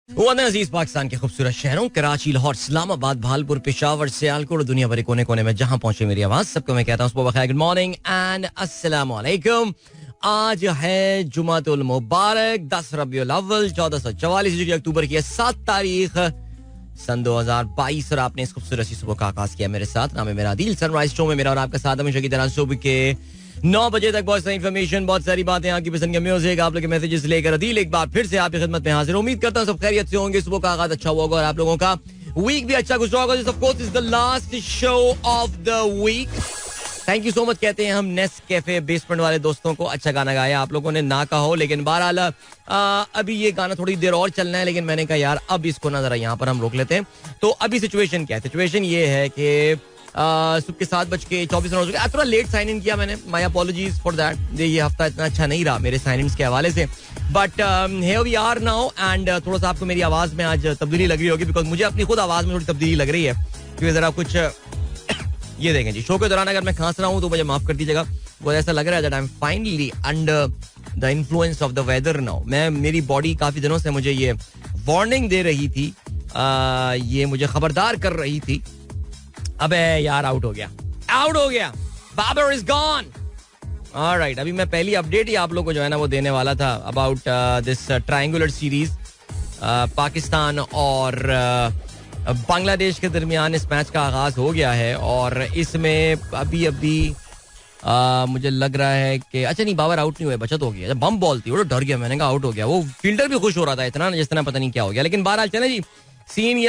अजीज पाकिस्तान के खूबसूरत शहरों कराची, लाहौर, इस्लामाबाद, भालपुर, पेशावर, सियालकोट, दुनिया भर के कोने कोने में जहां पहुंचे मेरी आवाज, सबको मैं कहता हूं सुबह गुड मॉर्निंग एंड अस्सलाम वालेकुम। आज है जुमातुल मुबारक 10 रबीउल अव्वल 1444 अक्टूबर की 7 तारीख सन 2022 और आपने इस खूबसूरत सी सुबह का आगाज किया मेरे साथ। नाम है मेरा आदिल। सनराइज शो में मेरा और आपका साथ हमेशा की तरह सुबह के 9 बजे तक बहुत सारी इन्फॉर्मेशन, बहुत सारी बातें, आपकी पसंद के म्यूजिक, आप लोग के मैसेजेस लेकर अदील एक बार फिर से आपकी खिदमत में हाजिर। उम्मीद करता हूं सब खैरियत से होंगे, सुबह का आगाज अच्छा हुआ होगा और आप लोगों का वीक भी अच्छा गुजरा होगा। This of course is the last show of the week. Thank you so much कहते हैं हम नेस्कैफे बेसमेंट वाले दोस्तों को। अच्छा गाना गाया आप लोगों ने, ना कहा हो, लेकिन बहरहाल अभी ये गाना थोड़ी देर और चलना है, लेकिन मैंने कहा यार अब इसको ना जरा यहाँ पर हम रोक लेते हैं। तो अभी सिचुएशन क्या है? सिचुएशन ये है कि सुबह के 7:24 हो गए। थोड़ा लेट साइन इन किया मैंने, माय अपॉलॉजीज फॉर दैट। ये हफ्ता इतना अच्छा नहीं रहा मेरे साइन इन के हवाले से, but here we are now and थोड़ा सा आपको मेरी आवाज में आज तब्दीली लग रही होगी, बिकॉज मुझे अपनी खुद आवाज में थोड़ी तब्दीली लग रही है, क्योंकि जरा कुछ ये देखें जी, शो के दौरान अगर मैं खांस रहा हूँ तो मुझे माफ कर दीजिएगा। वो ऐसा लग रहा है that I am finally under the influence of the weather now. मेरी बॉडी काफी दिनों से मुझे ये वार्निंग दे रही थी, ये मुझे खबरदार कर रही थी। अबे यार आउट हो गया, बाबर इज गॉन। ऑलराइट, अभी मैं पहली अपडेट ही आप लोगों को जो है ना वो देने वाला था about this triangular series Pakistan और बांग्लादेश के दरमियान। इस मैच का आगाज हो गया है और इसमें अभी मुझे लग रहा है कि अच्छा नहीं, बाबर आउट नहीं हुए, बचत हो गया। बम बॉल थी, वो डर गया, मैंने कहा आउट हो गया। वो फील्डर भी खुश हो रहा था इतना जिस तरह, पता नहीं क्या हो गया। लेकिन बहरहाल चले जी, सीन ये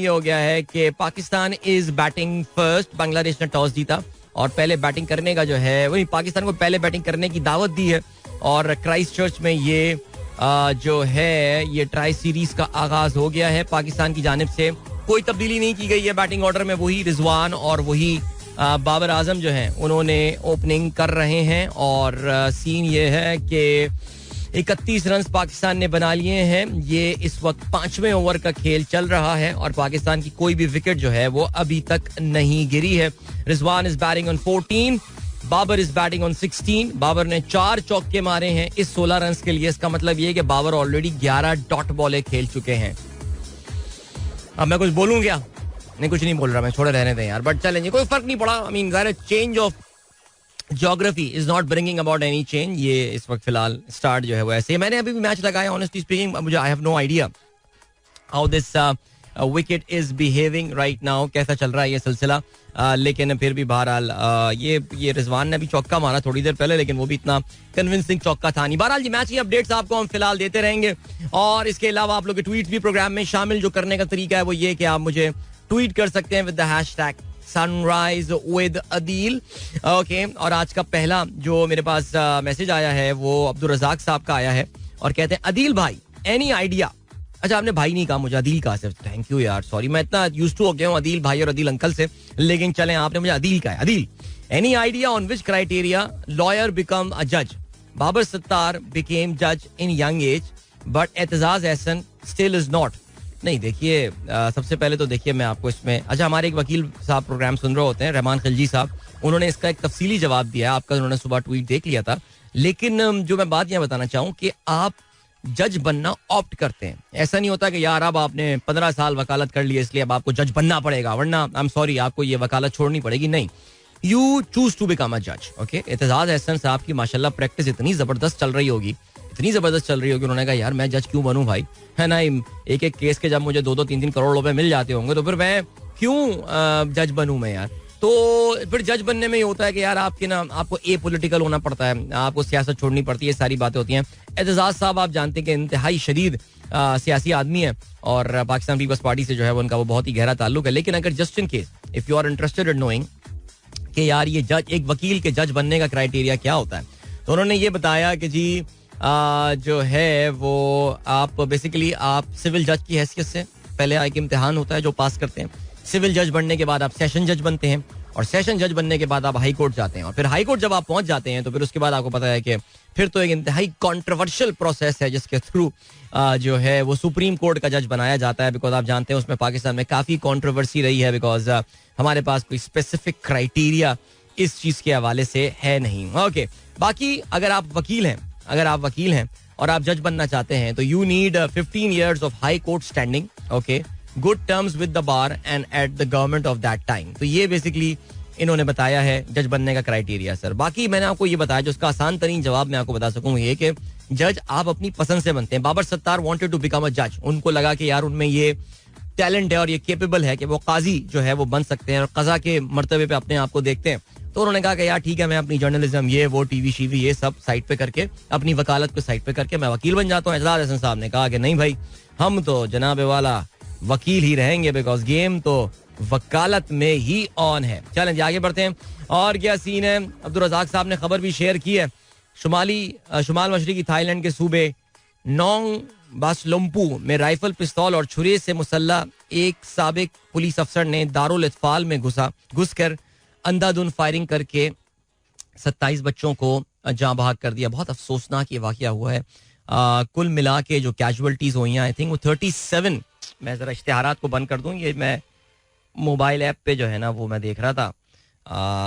हो गया है कि Pakistan is batting first. Bangladesh ने टॉस जीता और पहले बैटिंग करने का जो है वही पाकिस्तान को पहले बैटिंग करने की दावत दी है। और क्राइस्ट चर्च में ये जो है ये ट्राई सीरीज का आगाज हो गया है। पाकिस्तान की जानिब से कोई तब्दीली नहीं की गई है बैटिंग ऑर्डर में, वही रिजवान और वही बाबर आजम जो हैं उन्होंने ओपनिंग कर रहे हैं। और सीन ये है कि 31 रन पाकिस्तान ने बना लिए हैं। ये इस वक्त 5वें ओवर का खेल चल रहा है और पाकिस्तान की कोई भी विकेट जो है वो अभी तक नहीं गिरी है। Rizwan is batting on 14, Babar is batting on 16। Babar ने 4 चौके मारे हैं इस 16 रन के लिए। इसका मतलब ये कि बाबर ऑलरेडी 11 डॉट बॉलें खेल चुके हैं। अब मैं कुछ बोलूं क्या? नहीं, कुछ नहीं बोल रहा मैं, छोड़े रहने दें यार। बट चलेंगे, कोई फर्क नहीं पड़ा। I mean change of geography is not bringing about any change. ये इस वक्त फिलहाल स्टार्ट जो है वो ऐसे। मैंने अभी भी मैच लगाया, ऑनेस्टली स्पीकिंग मुझे I have no idea how this wicket is behaving right now, कैसा चल रहा है ये सिलसिला। लेकिन फिर भी बहरहाल ये रिजवान ने भी चौका मारा थोड़ी देर पहले, लेकिन वो भी इतना कन्विंसिंग चौका था नहीं। बहरहाल जी मैच की अपडेट्स आपको हम फिलहाल देते रहेंगे और इसके अलावा आप लोग के ट्वीट भी प्रोग्राम में शामिल जो करने का तरीका है वो ये कि आप मुझे ट्वीट कर सकते हैं with the hashtag sunrise with Adeel. Okay, और आज का पहला जो मेरे पास मैसेज आया है वो अब्दुल रजाक साहब का आया है और कहते हैं अदील भाई एनी आइडिया। अच्छा, आपने भाई नहीं कहा, मुझे अदील कहा सिर्फ। थैंक यू यार, सॉरी, मैं इतना यूज्ड टू हो गया हूँ अदील भाई और अदील अंकल से, लेकिन चलें आपने मुझे अदील कहा है। Adeel, any idea on which criteria lawyer become a जज? बाबर सत्तार बिकेम जज इन young age but Aitzaz Ehsan still is not. नहीं देखिए, सबसे पहले तो देखिए मैं आपको इसमें, अच्छा हमारे एक वकील साहब प्रोग्राम सुन रहे होते हैं, रहमान खिलजी साहब, उन्होंने इसका एक तफसीली जवाब दिया है आपका, उन्होंने सुबह ट्वीट देख लिया था। लेकिन जो मैं बात यहाँ बताना चाहूँ कि आप जज बनना ऑप्ट करते हैं। ऐसा नहीं होता कि यार अब आपने 15 साल वकालत कर ली इसलिए अब आपको जज बनना पड़ेगा, वरना आई एम सॉरी आपको ये वकालत छोड़नी पड़ेगी। नहीं, you choose to become a जज। ओके, एतजाज एहसन साहब की माशाल्लाह प्रैक्टिस इतनी जबरदस्त चल रही होगी, उन्होंने कहा यार मैं जज क्यों बनूं भाई, है ना। एक एक केस के जब मुझे 2-2, 3-3 करोड़ रुपए मिल जाते होंगे तो फिर मैं क्यों जज बनूं मैं यार। तो फिर जज बनने में ये होता है कि यार आपके ना आपको ए पॉलिटिकल होना पड़ता है, आपको सियासत छोड़नी पड़ती है, सारी बातें होती हैं। एतजाज साहब आप जानते हैं कि इंतहाई शदीद सियासी आदमी है और पाकिस्तान पीपल्स पार्टी से जो है उनका वो बहुत ही गहरा ताल्लुक है। लेकिन अगर just in case if you are interested in knowing कि यार ये जज, एक वकील के जज बनने का क्राइटेरिया क्या होता है, तो उन्होंने ये बताया कि जी जो है वो आप बेसिकली आप सिविल जज की हैसियत से पहले एक इम्तिहान होता है जो पास करते हैं। सिविल जज बनने के बाद आप सेशन जज बनते हैं और सेशन जज बनने के बाद आप हाई कोर्ट जाते हैं और फिर हाई कोर्ट जब आप पहुंच जाते हैं तो फिर उसके बाद आपको पता है कि फिर तो एक इंतहाई कॉन्ट्रोवर्शियल प्रोसेस है जिसके थ्रू जो है वो सुप्रीम कोर्ट का जज बनाया जाता है। बिकॉज आप जानते हैं उसमें पाकिस्तान में काफ़ी कॉन्ट्रोवर्सी रही है, बिकॉज हमारे पास कोई स्पेसिफिक क्राइटेरिया इस चीज़ के हवाले से है नहीं। ओके, बाकी अगर आप वकील हैं और आप जज बनना चाहते हैं तो you need 15 years of high court standing, okay, good terms with the bar and at the government of that time. तो ये बेसिकली इन्होंने बताया है जज बनने का क्राइटेरिया. सर बाकी मैंने आपको ये बताया, जो उसका आसान तरीन जवाब मैं आपको बता सकूं ये कि जज आप अपनी पसंद से बनते हैं. Babar Sattar wanted to become a जज. उनको लगा कि यार उनमें ये टैलेंट है और ये केपेबल है कि वो काजी जो है वो बन सकते हैं और कज़ा के मर्तबे पे अपने आप को देखते हैं. तो उन्होंने कहा कि यार ठीक है, मैं अपनी जर्नलिज्म ये वो टीवी शीवी ये सब साइड पे करके, अपनी वकालत को साइड पे करके मैं वकील बन जाता हूँ. एजाज हसन साहब ने कहा कि नहीं भाई, हम तो जनाबे वाला वकील ही रहेंगे, बिकॉज गेम तो वकालत में ही ऑन है. चलें जी आगे बढ़ते हैं. और क्या सीन है, अब्दुल रज़ाक साहब ने खबर भी शेयर की है. शुमाल मशरकी थाईलैंड के सूबे नोंग बासलुम्पू में राइफल, पिस्तौल और छुरे से मुसल्ला एक साबिक पुलिस अफसर ने दारुल इत्फाल में घुसकर अंधाधुंध फायरिंग करके 27 बच्चों को जाँ बहक कर दिया. बहुत अफसोसनाक ये वाकया हुआ है. कुल मिला के जो कैजुअल्टीज हुई हैं आई थिंक वो 37. मैं जरा इश्तिहारात को बंद कर दूं, ये मैं मोबाइल ऐप पे जो है ना वो मैं देख रहा था.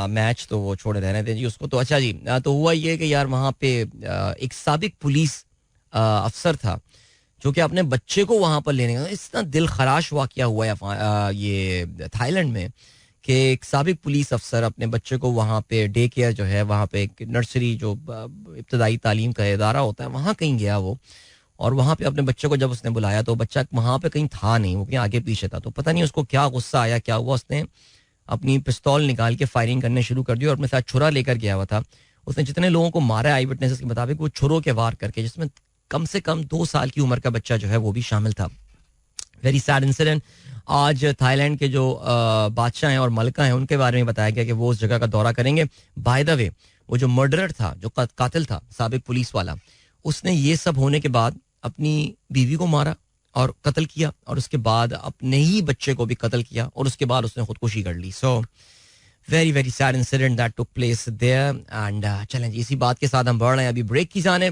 मैच तो वो छोड़े रहने थे जी उसको. तो अच्छा जी, तो हुआ ये कि यार वहाँ पे एक साबिक पुलिस अफसर था जो कि अपने बच्चे को वहाँ पर लेने का, इतना दिल खराश वाकया हुआ है ये थाईलैंड में कि एक साबिक पुलिस अफसर अपने बच्चे को वहाँ पे डे केयर जो है, वहाँ पे एक नर्सरी जो इब्तदाई तालीम का इदारा होता है, वहाँ कहीं गया वो. और वहाँ पे अपने बच्चे को जब उसने बुलाया तो बच्चा वहाँ पे कहीं था नहीं, वो कहीं आगे पीछे था. तो पता नहीं उसको क्या गुस्सा आया, क्या हुआ, उसने अपनी पिस्तौल निकाल के फायरिंग करने शुरू कर दी और अपने साथ छुरा लेकर गया हुआ था. उसने जितने लोगों को मारा आई विटनेसेस के मुताबिक वो छुरों के वार करके, जिसमें कम से कम 2 साल की उम्र का बच्चा जो है वो भी शामिल था. Very sad incident. आज थाईलैंड के जो बादशाह हैं और मलका हैं उनके बारे में बताया गया कि वो उस जगह का दौरा करेंगे. बाय द वे, वो जो मर्डरर था, जो कातिल था, साबिक पुलिस वाला, उसने ये सब होने के बाद अपनी बीवी को मारा और कत्ल किया और उसके बाद अपने ही बच्चे को भी कत्ल किया और उसके बाद उसने खुदकुशी कर ली. So very very sad incident that took place there. And चलें जी, इसी बात के साथ हम बढ़ रहे हैं अभी ब्रेक की जाने.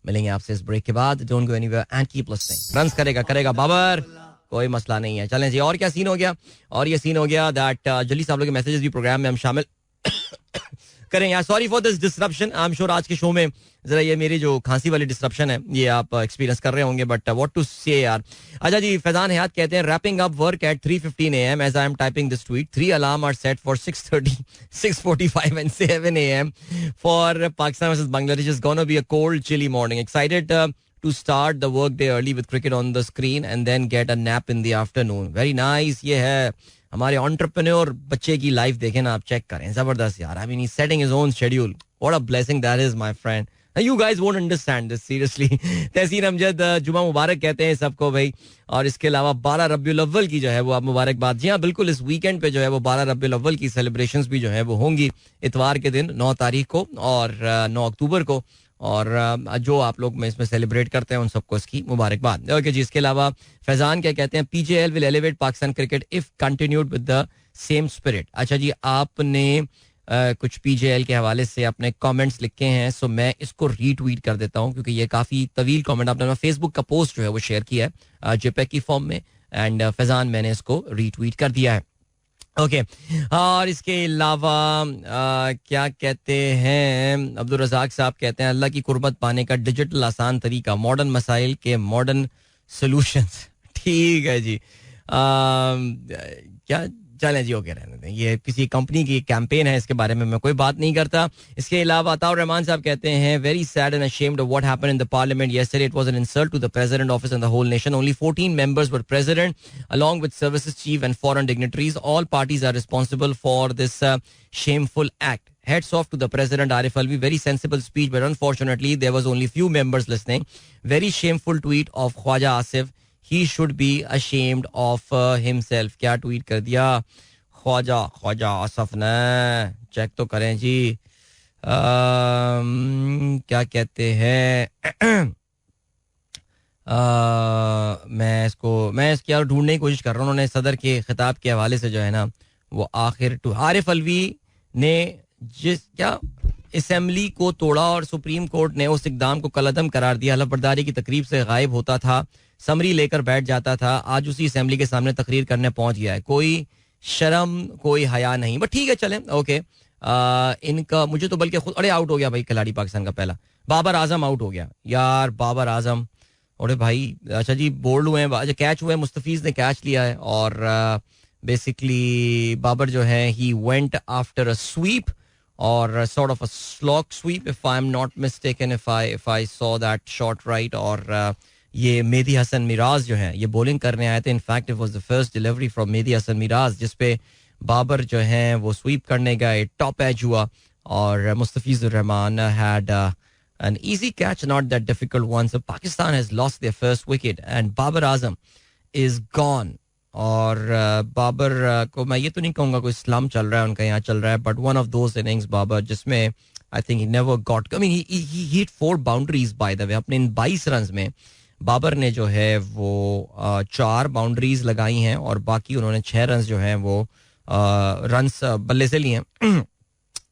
मिलेंगे आपसे इस ब्रेक के बाद. Don't go anywhere and keep listening. Runs करेगा बाबर, कोई मसला नहीं है. चलें जी, और क्या सीन हो गया, और ये सीन हो गया दैट जल्दी से आप लोग के मैसेजेस भी प्रोग्राम में हम शामिल करें. यार sorry for this disruption. I am sure आज के शो में जरा ये मेरी जो खांसी वाली डिसरप्शन है ये आप एक्सपीरियंस कर रहे होंगे, बट व्हाट टू से यार. अच्छा जी, फैजान हयात कहते हैं wrapping up work at 3:15 AM as I am typing this tweet. 3 alarm are set for 6:30, 6:45 and 7 AM for Pakistan versus Bangladesh. Is gonna be a cold chilly morning. Excited to start the work day early with cricket on the screen and then get a nap in the afternoon. Very nice. ये है हमारे entrepreneur बच्चे की life. देखें ना आप, check करें, जबरदस्त यार. I mean he's setting his own schedule. What a blessing that is, my friend. You guys won't understand this seriously. तहसीन अमजद जुमा मुबारक कहते हैं सबको भाई. और इसके अलावा 12 रबीउल अव्वल की जो है वो आप मुबारकबाद. जी हाँ बिल्कुल, इस वीकेंड पे जो है वो 12 रबीउल अव्वल की सेलिब्रेशंस भी जो है वो होंगी इतवार के दिन 9 तारीख को और 9 अक्टूबर को. और जो आप लोग में इसमें सेलिब्रेट करते हैं उन सबको इसकी मुबारकबाद. ओके जी, इसके अलावा फैजान क्या कहते हैं, PJL will elevate Pakistan cricket if continued with the same spirit. अच्छा जी, आपने कुछ PJL के हवाले से अपने कमेंट्स लिखे हैं, सो मैं इसको रीट्वीट कर देता हूं क्योंकि ये काफ़ी तवील कमेंट आपने फेसबुक का पोस्ट जो है वो शेयर किया है JPEG की फॉर्म में. एंड फैजान मैंने इसको रीट्वीट कर दिया है. ओके और इसके अलावा क्या कहते हैं, अब्दुल रज़ाक साहब कहते हैं अल्लाह की कुर्बत पाने का डिजिटल आसान तरीका, मॉडर्न मसाइल के मॉडर्न सॉल्यूशंस. ठीक है जी. क्या चलें जी, ओके रहने दें. ये किसी कंपनी की कैंपेन है, इसके बारे में मैं कोई बात नहीं करता. इसके अलावा अताउर रहमान साहब कहते हैं very sad and ashamed of what happened in the parliament yesterday. It was an insult to the president office and the whole nation. Only 14 members were president along with services chief and foreign dignitaries. All parties are responsible for this shameful act. Hats off to the president Arif Alvi. Very sensible speech, but unfortunately there was only few members listening. Very shameful tweet of Khwaja Asif. He should be ashamed of himself. क्या tweet कर दिया ख्वाजा आसफ ने, check तो करें जी. क्या कहते हैं मैं इसकी यार ढूंढने की कोशिश कर रहा हूँ. उन्होंने सदर के खिताब के हवाले से जो है ना वो आखिर आरिफ अलवी ने जिस क्या असेंबली को तोड़ा और सुप्रीम कोर्ट ने उस इकदाम को कलअदम करार दिया. हलफबरदारी की तकरीब से गायब होता था, समरी लेकर बैठ जाता था, आज उसी असेंबली के सामने तकरीर करने पहुंच गया है. कोई शर्म कोई हया नहीं. बट ठीक है चलें, ओके. इनका मुझे तो बल्कि खुद अरे आउट हो गया भाई खिलाड़ी पाकिस्तान का पहला, बाबर आजम आउट हो गया यार, बाबर आजम। अरे भाई अच्छा जी बोल्ड हुए हैं, अच्छा कैच हुए हैं, मुस्तफीज ने कैच लिया है और बेसिकली बाबर जो है he went after a sweep और sort of a slog sweep if I am not mistaken, if I saw that shot right. और ये मेहदी हसन मिराज जो है ये बॉलिंग करने आए थे, in fact it was the first delivery from Mehdi Hasan Miraz जिसपे बाबर जो है वो स्वीप करने गए, टॉप एज हुआ और Mustafizur Rahman had an easy catch, not that difficult one. So Pakistan has lost their first wicket and Babar Azam is gone. और बाबर को मैं ये तो नहीं कहूँगा कोई स्लम चल रहा है उनका यहाँ चल रहा है, but one of those innings Babar जिसमें I think he never got, I mean he hit 4 boundaries by the way. अपने इन 22 रन में बाबर ने जो है वो 4 बाउंड्रीज लगाई हैं और बाकी उन्होंने 6 रन जो हैं वो रन्स बल्ले से लिए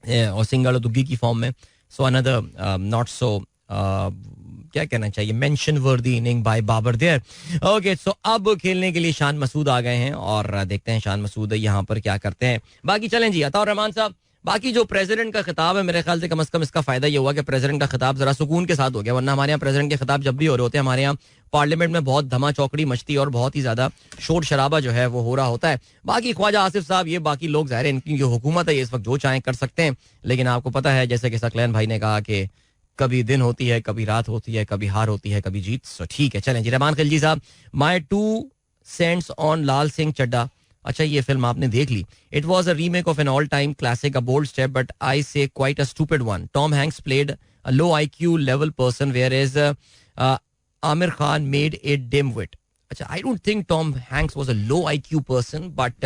हैं और सिंगल और दुग्गी की फॉर्म में। सो अनदर नॉट सो क्या कहना चाहिए mention worthy inning by Babar there. Okay so अब खेलने के लिए शान मसूद आ गए हैं और देखते हैं शान मसूद यहाँ पर क्या करते हैं। बाकी चलें जी अताउर रहमान साहब, बाकी जो प्रेसिडेंट का खिताब है मेरे ख्याल से कम से कम इसका फायदा ये हुआ कि प्रेसिडेंट का खिताब जरा सुकून के साथ हो गया, वरना हमारे यहाँ प्रेसिडेंट के खिताब जब भी हो रहे होते हैं हमारे यहाँ पार्लियामेंट में बहुत धमा चौकड़ी मचती और बहुत ही ज्यादा शोर शराबा जो है वो हो रहा होता है। बाकी ख्वाजा आसिफ साहब ये बाकी लोग जाहिर है इनकी जो हुकूमत है ये इस वक्त जो चाहें कर सकते हैं, लेकिन आपको पता है जैसे कि सकलैन भाई ने कहा कि कभी दिन होती है, कभी रात होती है, कभी हार होती है, कभी जीत। सो ठीक है चलें जी। Rahman Khilji sahab, my 2 cents on Lal Singh Chaddha. अच्छा ये फिल्म आपने देख ली। It was a remake of an all time classic, a bold step but I say quite a stupid one. Tom Hanks played a low IQ level person where is Aamir Khan made a dim wit. अच्छा I don't think Tom Hanks was a low IQ person but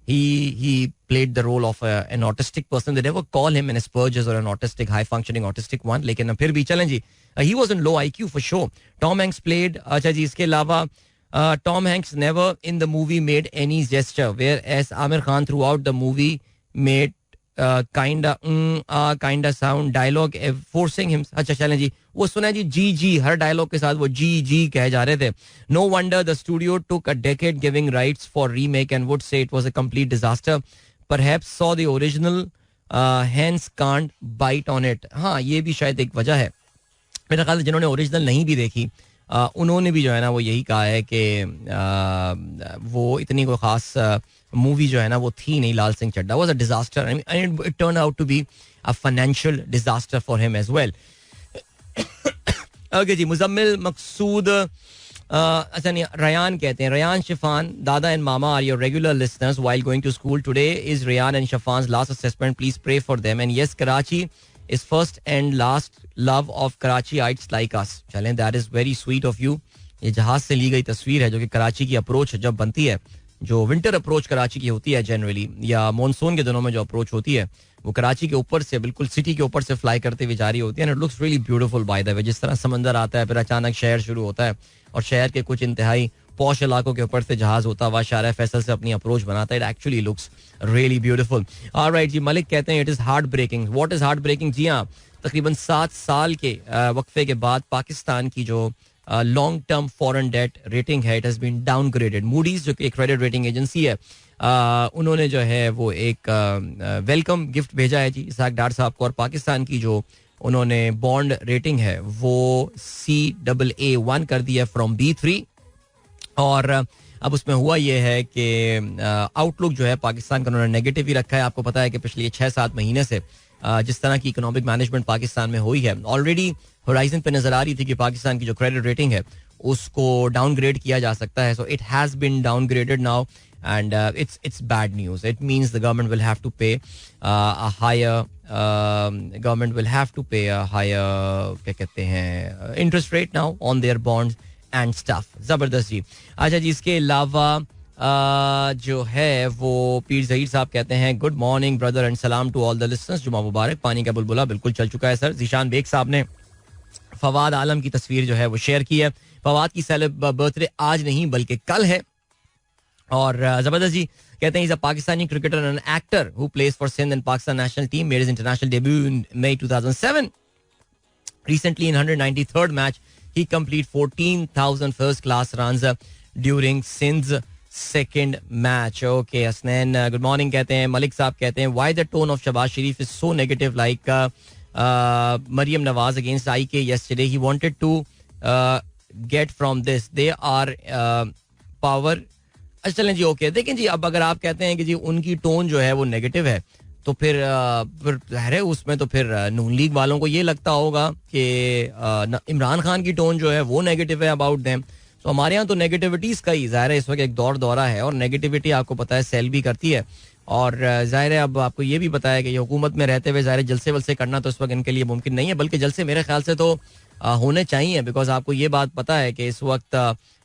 he played the role of an autistic person. They never call him an Asperger's or an autistic, high functioning autistic one. लेकिन फिर भी चलें जी, he was in low IQ for sure. Tom Hanks played, अच्छा जी इसके अलावा Tom Hanks never in the movie made any gesture, whereas Amir Khan throughout the movie made kinda sound dialogue forcing him. अच्छा चलें जी, वो सुना जी जी जी हर dialogue के साथ वो जी जी कहे जा रहे थे. No wonder the studio took a decade giving rights for remake and would say it was a complete disaster. Perhaps saw the original, hence can't bite on it. हाँ ये भी शायद एक वजह है. मेरा ख्याल जिन्होंने ओरिजिनल नहीं भी देखी उन्होंने भी जो है ना वो यही कहा है कि वो इतनी कोई खास मूवी जो है ना वो थी नहीं. Lal Singh Chaddha was a disaster and it turn out to be a financial disaster for him as well. Okay जी, मुजम्मिल मकसूद अच्छा नहीं रयान कहते हैं, रयान शिफान दादा एंड मामा are your regular listeners while going to school. Today is Ryan and Shifan's last assessment, please pray for them. And yes, Karachi is first and last love of Karachiites like us. चलें, that is very sweet of you. ये जहाज से ली गई तस्वीर है जो कि कराची की अप्रोच जब बनती है, जो विंटर अप्रोच कराची की होती है जनरली, या मॉनसून के दिनों में जो अप्रोच होती है वो कराची के ऊपर से बिल्कुल सिटी के ऊपर से फ्लाई करते हुए जा रही होती है. And it looks really beautiful bye the वे. जिस तरह समंदर आता है फिर अचानक शहर शुरू होता है और शहर के कुछ इंतहाई पॉश इलाकों के ऊपर से जहाज होता हुआ शारा फैसल से अपनी अप्रोच बनाता है. It actually looks really beautiful. Alright जी, मलिक कहते हैं it is heart breaking. What is heart breaking? जी हाँ, तकरीबन 7 साल के वक्फे के बाद पाकिस्तान की जो long term foreign debt rating है it has been downgraded. Moody's जो कि एक क्रेडिट रेटिंग एजेंसी है उन्होंने जो है वो एक वेलकम गिफ्ट भेजा है जी इसाक डार साहब को, और पाकिस्तान की जो उन्होंने बॉन्ड रेटिंग है वो CAA1 कर दिया फ्रॉम B3. और अब उसमें हुआ ये है कि आउटलुक जो है पाकिस्तान का उन्होंने नेगेटिव ही रखा है. आपको पता है कि पिछले 6-7 महीने से जिस तरह की इकोनॉमिक मैनेजमेंट पाकिस्तान में हुई है, ऑलरेडी होराइजन पे नजर आ रही थी कि पाकिस्तान की जो क्रेडिट रेटिंग है उसको डाउनग्रेड किया जा सकता है. So it has been downgraded now and it's bad news. It means the government will have to pay क्या कहते हैं interest rate now on their bonds and stuff. Zabardast ji. अच्छा जी, इसके अलावा जो है वो पीर जहीर साहब कहते हैं गुड मॉर्निंग ब्रदर एंड सलाम टू ऑल द लिसनर्स. जुमा मुबारक. पानी का बुलबुला बिल्कुल चल चुका है सर. जीशान बेग साहब ने फवाद आलम की तस्वीर जो है वो शेयर की है. फवाद की बर्थडे आज नहीं बल्कि कल है. और जबरदस्त जी कहते हैं is a Pakistani cricketer and actor who plays for Sindh and Pakistan national team, made his international debut in May 2007. Recently in 193rd match he completed 14,000 first class runs during Sindh's second match. Okay Hasnain good morning कहते हैं. मलिक साहब कहते हैं why the tone of Shehbaz Sharif is so negative like Maryam Nawaz against IK yesterday. He wanted to get from this. They are power. अच्छा चलें जी. Okay देखें जी, अब अगर आप कहते हैं कि जी उनकी टोन जो है वो नेगेटिव है तो फिर ज़ाहिर है उसमें तो फिर नून लीग वालों को ये लगता होगा कि इमरान खान की टोन जो है वो नेगेटिव है अबाउट देम. तो हमारे यहाँ तो नेगेटिविटीज़ का ही ज़ाहिर है इस वक्त एक दौरा है और नेगेटिविटी आपको पता है सेल भी करती है. और ज़ाहिर है अब आपको ये भी पता है कि ये हुकूमत में रहते हुए ज़ाहिर जलसे वलसे करना तो इस वक्त इनके लिए मुमकिन नहीं है, बल्कि जलसे मेरे ख्याल से तो होने चाहिए. बिकॉज आपको ये बात पता है कि इस वक्त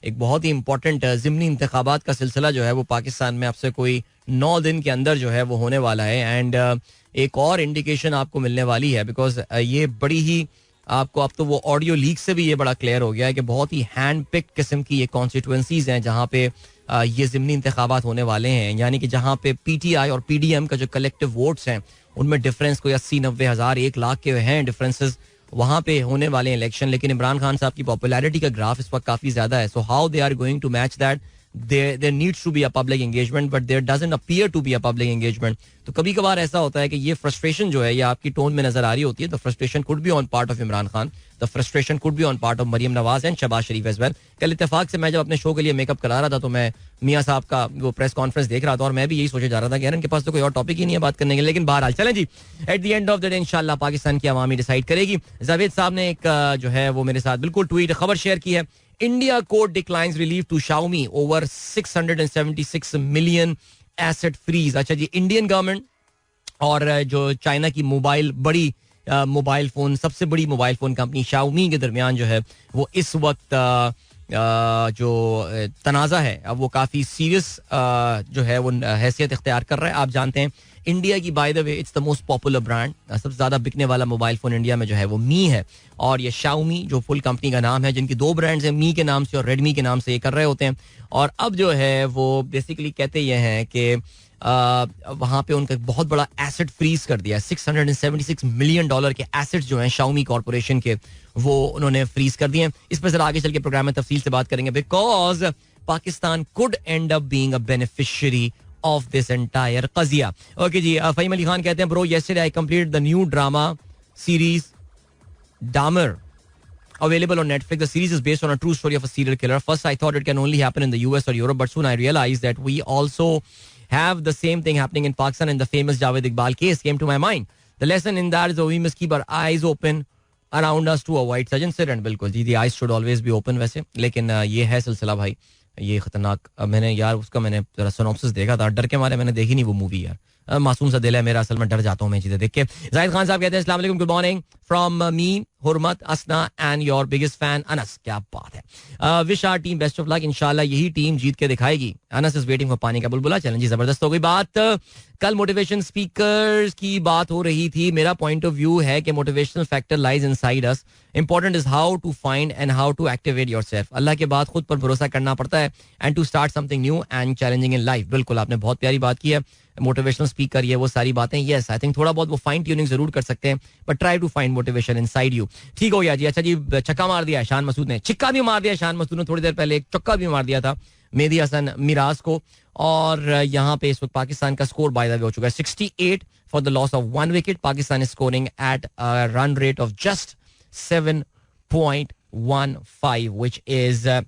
एक बहुत ही इंपॉर्टेंट ज़िमनी इंतखाबात का सिलसिला जो है वो पाकिस्तान में अब से कोई 9 दिन के अंदर जो है वो होने वाला है. एंड एक और इंडिकेशन आपको मिलने वाली है बिकॉज ये बड़ी ही आपको अब तो वो ऑडियो लीक से भी ये बड़ा क्लियर हो गया है कि बहुत ही हैंड पिक किस्म की ये कॉन्स्टिट्यूंसीज हैं जहाँ पे ये ज़िमनी इंतखाबात होने वाले हैं. यानी कि जहाँ पे PTI और PDM का जो कलेक्टिव वोट्स हैं उनमें डिफरेंस कोई 80-90 हज़ार 1 लाख के हैं डिफरेंसेस वहाँ पे होने वाले इलेक्शन. लेकिन इमरान खान साहब की पॉपुलैरिटी का ग्राफ इस वक्त काफ़ी ज़्यादा है. So how they are going to match that. There needs to be a public engagement, but there doesn't appear to be a public engagement. तो कभी कभार ऐसा होता है कि ये फ्रस्ट्रेशन जो है ये आपकी टोन में नजर आ रही होती है. The frustration could be on part of Imran Khan, the frustration could be on part of Maryam Nawaz and Shehbaz Sharif as well. कल इत्तेफाक से मैं जब अपने शो के लिए मेकअप करा रहा था तो मैं मियां साहब का वो प्रेस कॉन्फ्रेंस देख रहा था और मैं भी यही सोचे जा रहा था कि यार इनके पास तो कोई और टॉपिक ही नहीं है बात करने के लिए. लेकिन बहरहाल चलें जी, at the end of the day इंशाल्लाह पाकिस्तान की आवामी डिसाइड करेगी. जावेद साहब ने एक जो है वो मेरे साथ बिल्कुल ट्वीट खबर शेयर की है. India court declines relief to Xiaomi over 676 million asset freeze. अच्छा जी, इंडियन गवर्नमेंट और जो चाइना की बड़ी मोबाइल फोन सबसे बड़ी मोबाइल फोन कंपनी Xiaomi के दरमियान जो है वो इस वक्त जो तनाज़ा है अब वो काफ़ी सीरियस जो है वो हैसियत इख्तियार कर रहा है. आप जानते हैं इंडिया की bye the way it's the most popular brand, सबसे ज़्यादा बिकने वाला मोबाइल फ़ोन इंडिया में जो है वो मी है. और ये Xiaomi जो फुल कंपनी का नाम है, जिनकी 2 ब्रांड्स हैं, मी के नाम से और रेडमी के नाम से ये कर रहे होते हैं. और अब जो है वो बेसिकली कहते ये हैं कि वहाँ पे उनका बहुत बड़ा एसेट फ्रीज कर दिया. $676 मिलियन के एसेट्स जो हैं Xiaomi कॉर्पोरेशन के वो उन्होंने फ्रीज कर दिए हैं. इस पर जरा आगे चल के प्रोग्राम में तफसील से बात करेंगे because Pakistan could and up being a beneficiary of this entire qazia. Okay जी, फहीम अली खान कहते हैं bro yesterday I completed the new drama series Dahmer available on Netflix. The series is based on a true story of a serial killer. First I thought it can only happen in the US or Europe, but soon I realized that we also have the same thing happening in Pakistan, and the famous Javed Iqbal case came to my mind. The lesson in that is that we must keep our eyes open around us to avoid such incident. बिल्कुल जी, the eyes should always be open. वैसे लेकिन ये है सिलसिला भाई, ये खतरनाक. मैंने यार उसका मैंने जरा सिनॉप्सिस देखा था, डर के मारे मैंने देखी नहीं वो मूवी यार. मासूम सा दिल है मेरा, असल में डर जाता हूँ मैं चीजें देख के. जाहिद खान साहब कहते हैं अस्सलाम वालेकुम, good morning from me Hurmat Asna and your biggest fan Anas. क्या बात है. Wish our team best of luck, इंशाल्लाह यही टीम जीत के दिखाएगी. अनस इज वेटिंग फॉर पानी का बुलबुला. चैलेंज जबरदस्त हो गई बात. कल मोटिवेशन स्पीकर्स की बात हो रही थी. मेरा पॉइंट ऑफ व्यू है कि motivational factor lies inside us. Important is how to find and how to activate yourself. अल्लाह के बाद खुद पर भरोसा करना पड़ता है and to start something new and challenging in life. बिल्कुल आपने बहुत प्यारी बात की है. मोटिवेशनल स्पीकर ये वो सारी बातें, यस आई थिंक थोड़ा बहुत वो फाइन ट्यूनिंग जरूर कर सकते हैं, but try to find motivation inside you. ठीक हो गया जी. अच्छा जी, छक्का मार दिया शान मसूद ने, छिक्का भी मार दिया शान मसूद ने, थोड़ी देर पहले एक चौका भी मार दिया था मेहदी हसन मिराज को. और यहाँ पे इस वक्त पाकिस्तान का स्कोर बाय द वे हो चुका है 68 for the loss of 1 wicket. Pakistan is scoring at run rate of just 7.15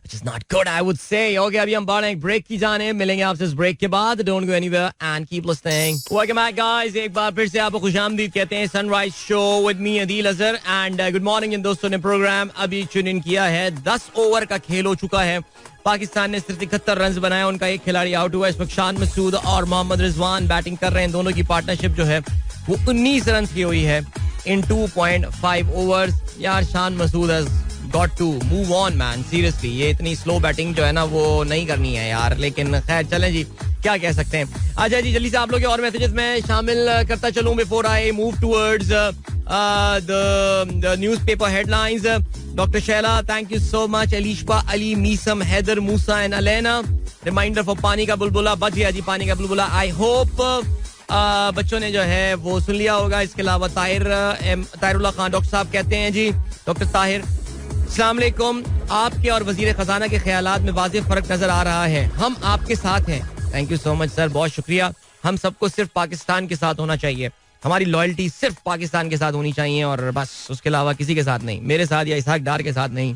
which is not good, I would say. Okay, अभी हम बढ़ एक ब्रेक की जाने, मिलेंगे आपसे इस ब्रेक के बाद. Don't go anywhere and keep listening. Welcome back guys, एक बार फिर से आपको खुशामदीद कहते हैं. Sunrise show with me Adeel Azhar and good morning. इन दोस्तों ने प्रोग्राम अभी चुन इन किया है. 10 ओवर का खेल हो चुका है. पाकिस्तान ने सिर्फ 71 रन बनाया, उनका एक खिलाड़ी आउट हुआ. इस वक्त शान मसूद और मोहम्मद रिजवान बैटिंग कर रहे हैं. दोनों की पार्टनरशिप जो है वो 19 रन की हुई है इन 2.5 ओवर्स. यार Shan Masood has got to move on man, seriously. ये इतनी स्लो बैटिंग जो है ना वो नहीं करनी है यार. लेकिन खैर चलें जी, क्या कह सकते हैं. अच्छा जी, जल्दी से आप लोग के और मैसेजेस में शामिल करता चलूं before I move towards the newspaper headlines. Doctor Shaila, thank you so much. Alisha Ali, Meesam, Haider, Musa and Alena. Reminder for पानी का बुलबुला. बच गया जी पानी का बुलबुला. आई होप बच्चों ने जो है वो सुन लिया होगा. इसके अलावा ताहिरुल्लाह खान, डॉक्टर साहब कहते हैं जी, डॉक्टर ताहिर अस्सलाम वालेकुम, आपके और वजीर खजाना के ख्यालात में वाज़ेह फर्क नजर आ रहा है. हम आपके साथ हैं. Thank you so much sir, बहुत शुक्रिया. हम सबको सिर्फ पाकिस्तान के साथ होना चाहिए. हमारी लॉयल्टी सिर्फ पाकिस्तान के साथ होनी चाहिए और बस, उसके अलावा किसी के साथ नहीं. मेरे साथ या इसहाक डार के साथ नहीं.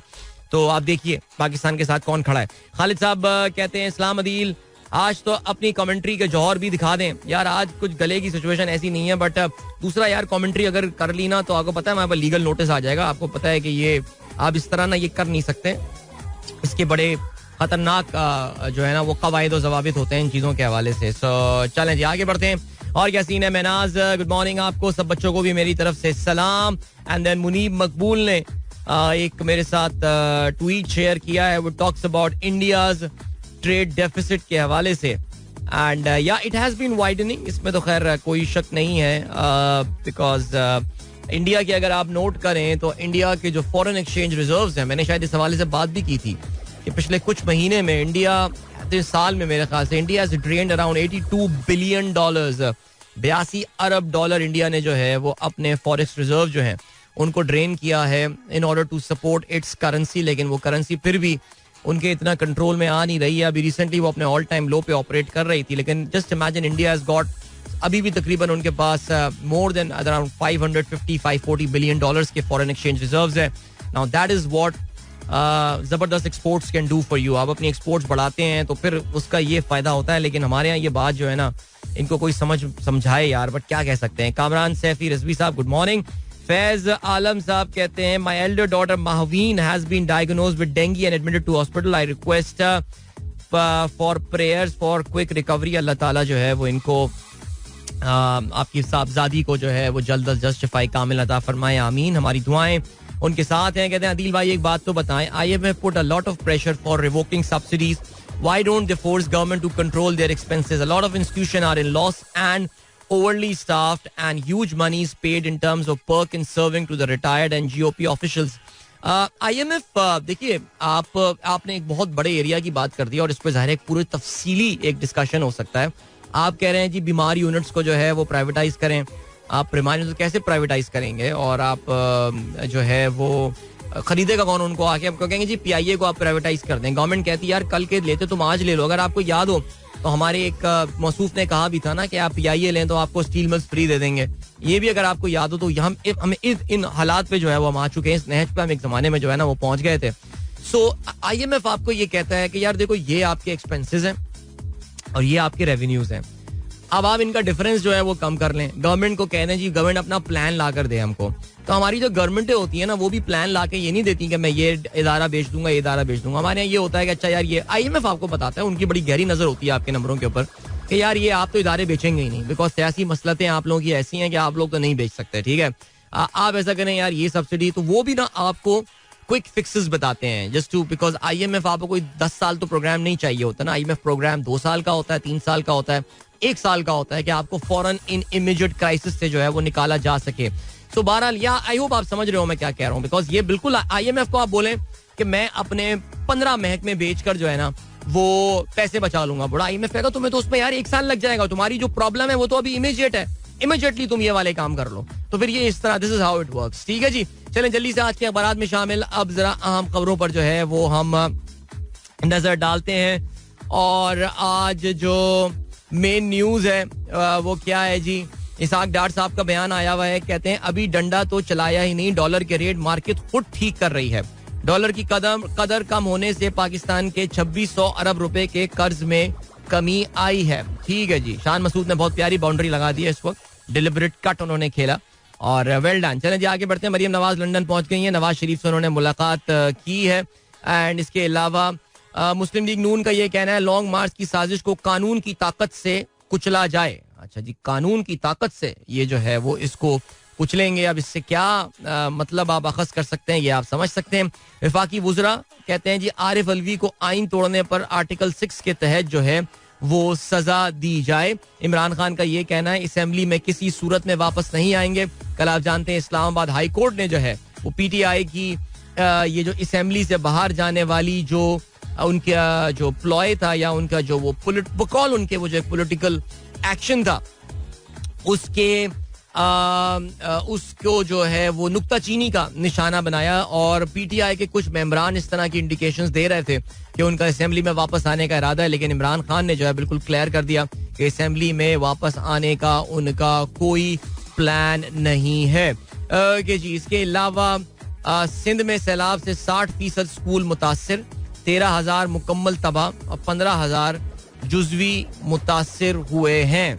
तो आप देखिए पाकिस्तान के साथ कौन खड़ा है. खालिद साहब कहते हैं इस्लाम अदील, आज तो अपनी कमेंट्री के जौहर भी दिखा दें यार. आज कुछ गले की सिचुएशन ऐसी नहीं है, बट दूसरा यार कमेंट्री अगर कर ली ना तो आपको पता है हमारे पास लीगल नोटिस आ जाएगा. आपको पता है कि ये आप इस तरह ना ये कर नहीं सकते. इसके बड़े खतरनाक जो है ना वो कवायद और जवाबित होते हैं इन चीज़ों के हवाले से. सो चलें जी आगे बढ़ते हैं. और क्या सीन है मेनाज, गुड मॉर्निंग आपको, सब बच्चों को भी मेरी तरफ से सलाम. एंड देन मुनीब मकबूल ने एक मेरे साथ ट्वीट शेयर किया है. वो talks about India's trade deficit के हवाले से. एंड या इट हैज बीन वाइडनिंग, इसमें तो खैर कोई शक नहीं है. बिकॉज इंडिया के अगर आप नोट करें तो इंडिया के जो फॉरेन एक्सचेंज रिजर्व्स हैं, मैंने शायद इस हवाले से बात भी की थी कि पिछले कुछ महीने में इंडिया, साल में मेरे ख्याल से India has drained around $82 billion. 82 Arab dollar India ने जो है वो अपने फॉरेक्स रिजर्व जो हैं उनको ड्रेन किया है in order to support its currency. लेकिन वो करेंसी फिर भी उनके इतना कंट्रोल में आ नहीं रही है. अभी रिसेंटली वो अपने ऑल टाइम लो पे ऑपरेट कर रही थी. लेकिन just imagine India has got, अभी भी तकरीबन उनके पास more than around 540 billion dollars के फॉरेन एक्सचेंज रिजर्व्स है. नाउ दैट इज व्हाट जबरदस्त exports can do for you. आप अपनी एक्सपोर्ट्स बढ़ाते हैं तो फिर उसका ये फायदा होता है. लेकिन हमारे यहाँ ये बात जो है ना, इनको कोई समझाए यार, बट क्या कह सकते हैं. कामरान सैफी रिजवी साहब गुड मॉर्निंग. फैज आलम साहब कहते हैं my elder daughter Mahveen has been diagnosed with dengue and admitted to hospital. I request for prayers for quick recovery. अल्लाह ताला जो है वो इनको आपकी साहबजादी को जो है वो जल्द अज जल्द शिफाई कामिल अता फरमाए. आमीन. हमारी दुआएं उनके साथ हैं. कहते हैं अदील भाई एक बात तो बताएं, IMF put a lot of pressure for revoking subsidies. Why don't they force government to control their expenses? A lot of institutions are in loss and overly staffed, and huge money is paid in terms of perk in serving to the retired and GOP officials. IMF देखिए, आपने एक बहुत बड़े area की बात कर दी और इस पर ज़ाहिर है पूरी तफसीली एक डिस्कशन हो सकता है. आप कह रहे हैं जी बीमार यूनिट्स को जो है वो प्राइवेटाइज करें. आप बीमार यूनिट्स कैसे प्राइवेटाइज करेंगे? और आप जो है वो खरीदेगा कौन उनको? आके आपको कहेंगे जी PIA को आप प्राइवेटाइज कर दें. गवर्नमेंट कहती है यार कल के लेते तुम आज ले लो. अगर आपको याद हो तो हमारे एक मौसूफ ने कहा भी था ना कि आप PIA लें तो आपको स्टील मिल्स फ्री दे देंगे. ये भी अगर आपको याद हो तो हम इन हालात पे जो है वो हम आ चुके हैं. इस नहज पे हम एक जमाने में जो है ना वो पहुंच गए थे. सो IMF आपको ये कहता है कि यार देखो ये आपके एक्सपेंसेस हैं और ये आपके रेवेन्यूज हैं. अब आप इनका डिफरेंस जो है वो कम कर लें. गवर्नमेंट को कह दें जी गवर्नमेंट अपना प्लान ला कर दे हमको. तो हमारी जो गवर्नमेंटें होती है ना वो भी प्लान ला के ये नहीं देती कि मैं ये इदारा बेच दूंगा, ये इदारा बेच दूंगा. हमारे यहाँ ये होता है कि अच्छा यार ये IMF आपको बताता है, उनकी बड़ी गहरी नजर होती है आपके नंबरों के ऊपर कि यार ये आप तो इदारे बेचेंगे ही नहीं, बिकॉज सियासी मसलतें आप लोगों की ऐसी हैं कि आप लोग तो नहीं बेच सकते. ठीक है, आप ऐसा करें यार ये सब्सिडी. तो वो भी ना आपको क्विक फिक्सेस बताते हैं जस्ट टू, बिकॉज IMF आपको कोई 10 साल तो प्रोग्राम नहीं चाहिए होता ना. IMF प्रोग्राम 2 साल का होता है, 3 साल का होता है, 1 साल का होता है कि आपको फौरन इन इमीडिएट क्राइसिस से जो है वो निकाला जा सके. सो बहरहाल या आई होप आप समझ रहे हो मैं क्या कह रहा हूँ. बिकॉज ये बिल्कुल IMF को आप बोलें कि मैं अपने 15 महकमे बेचकर जो है ना वो पैसे बचा लूंगा, बड़ा IMF कहेगा तुम्हें तो उसमें यार 1 साल लग जाएगा, तुम्हारी जो प्रॉब्लम है वो तो अभी इमीडिएट है, इमीडिएटली तुम ये वाले काम कर लो. तो फिर ये इस तरह, this is how it works. ठीक है जी, चलें जल्दी से आज के अखबारात में शामिल. अब जरा अहम खबरों पर जो है वो हम नजर डालते हैं. और आज जो मेन न्यूज है वो क्या है जी, इसहाक डार साहब का बयान आया हुआ है. कहते हैं अभी डंडा तो चलाया ही नहीं, डॉलर के रेट मार्केट खुद ठीक कर रही है. डॉलर की कदर कम होने से पाकिस्तान के 2600 अरब रुपए के कर्ज में कमी आई है. ठीक है जी, शान मसूद ने बहुत प्यारी बाउंड्री लगा दी है इस वक्त, डिलिबरेट कट उन्होंने खेला और वेल डन. चलें जी आगे बढ़ते हैं. मरियम नवाज लंदन पहुंच गई हैं, नवाज शरीफ से उन्होंने मुलाकात की है. एंड इसके अलावा मुस्लिम लीग नून का ये कहना है लॉन्ग मार्च की साजिश को कानून की ताकत से कुचला जाए. अच्छा जी, कानून की ताकत से ये जो है वो इसको कुचलेंगे. अब इससे क्या मतलब आप अखज़ कर सकते हैं ये आप समझ सकते हैं. वफाकी वुज़रा कहते हैं जी आरिफ अलवी को आइन तोड़ने पर आर्टिकल 6 के तहत जो है वो सजा दी जाए. इमरान खान का ये कहना है असेंबली में किसी सूरत में वापस नहीं आएंगे. कल आप जानते हैं इस्लामाबाद हाई कोर्ट ने जो है वो PTI की ये जो असेंबली से बाहर जाने वाली जो उनका जो प्लॉय था या उनका जो वो उनके वो जो पॉलिटिकल एक्शन था उसके उसको जो है वो नुक्ताचीनी का निशाना बनाया और पीटीआई के कुछ मेंबरान इस तरह की इंडिकेशंस दे रहे थे कि उनका असेंबली में वापस आने का इरादा है, लेकिन इमरान खान ने जो है बिल्कुल क्लियर कर दिया कि असेंबली में वापस आने का उनका कोई प्लान नहीं है. कि जी इसके अलावा सिंध में सैलाब से 60% स्कूल मुतासिर, 13,000 मुकम्मल तबाह और 15,000 जुज़वी मुतासिर हुए हैं.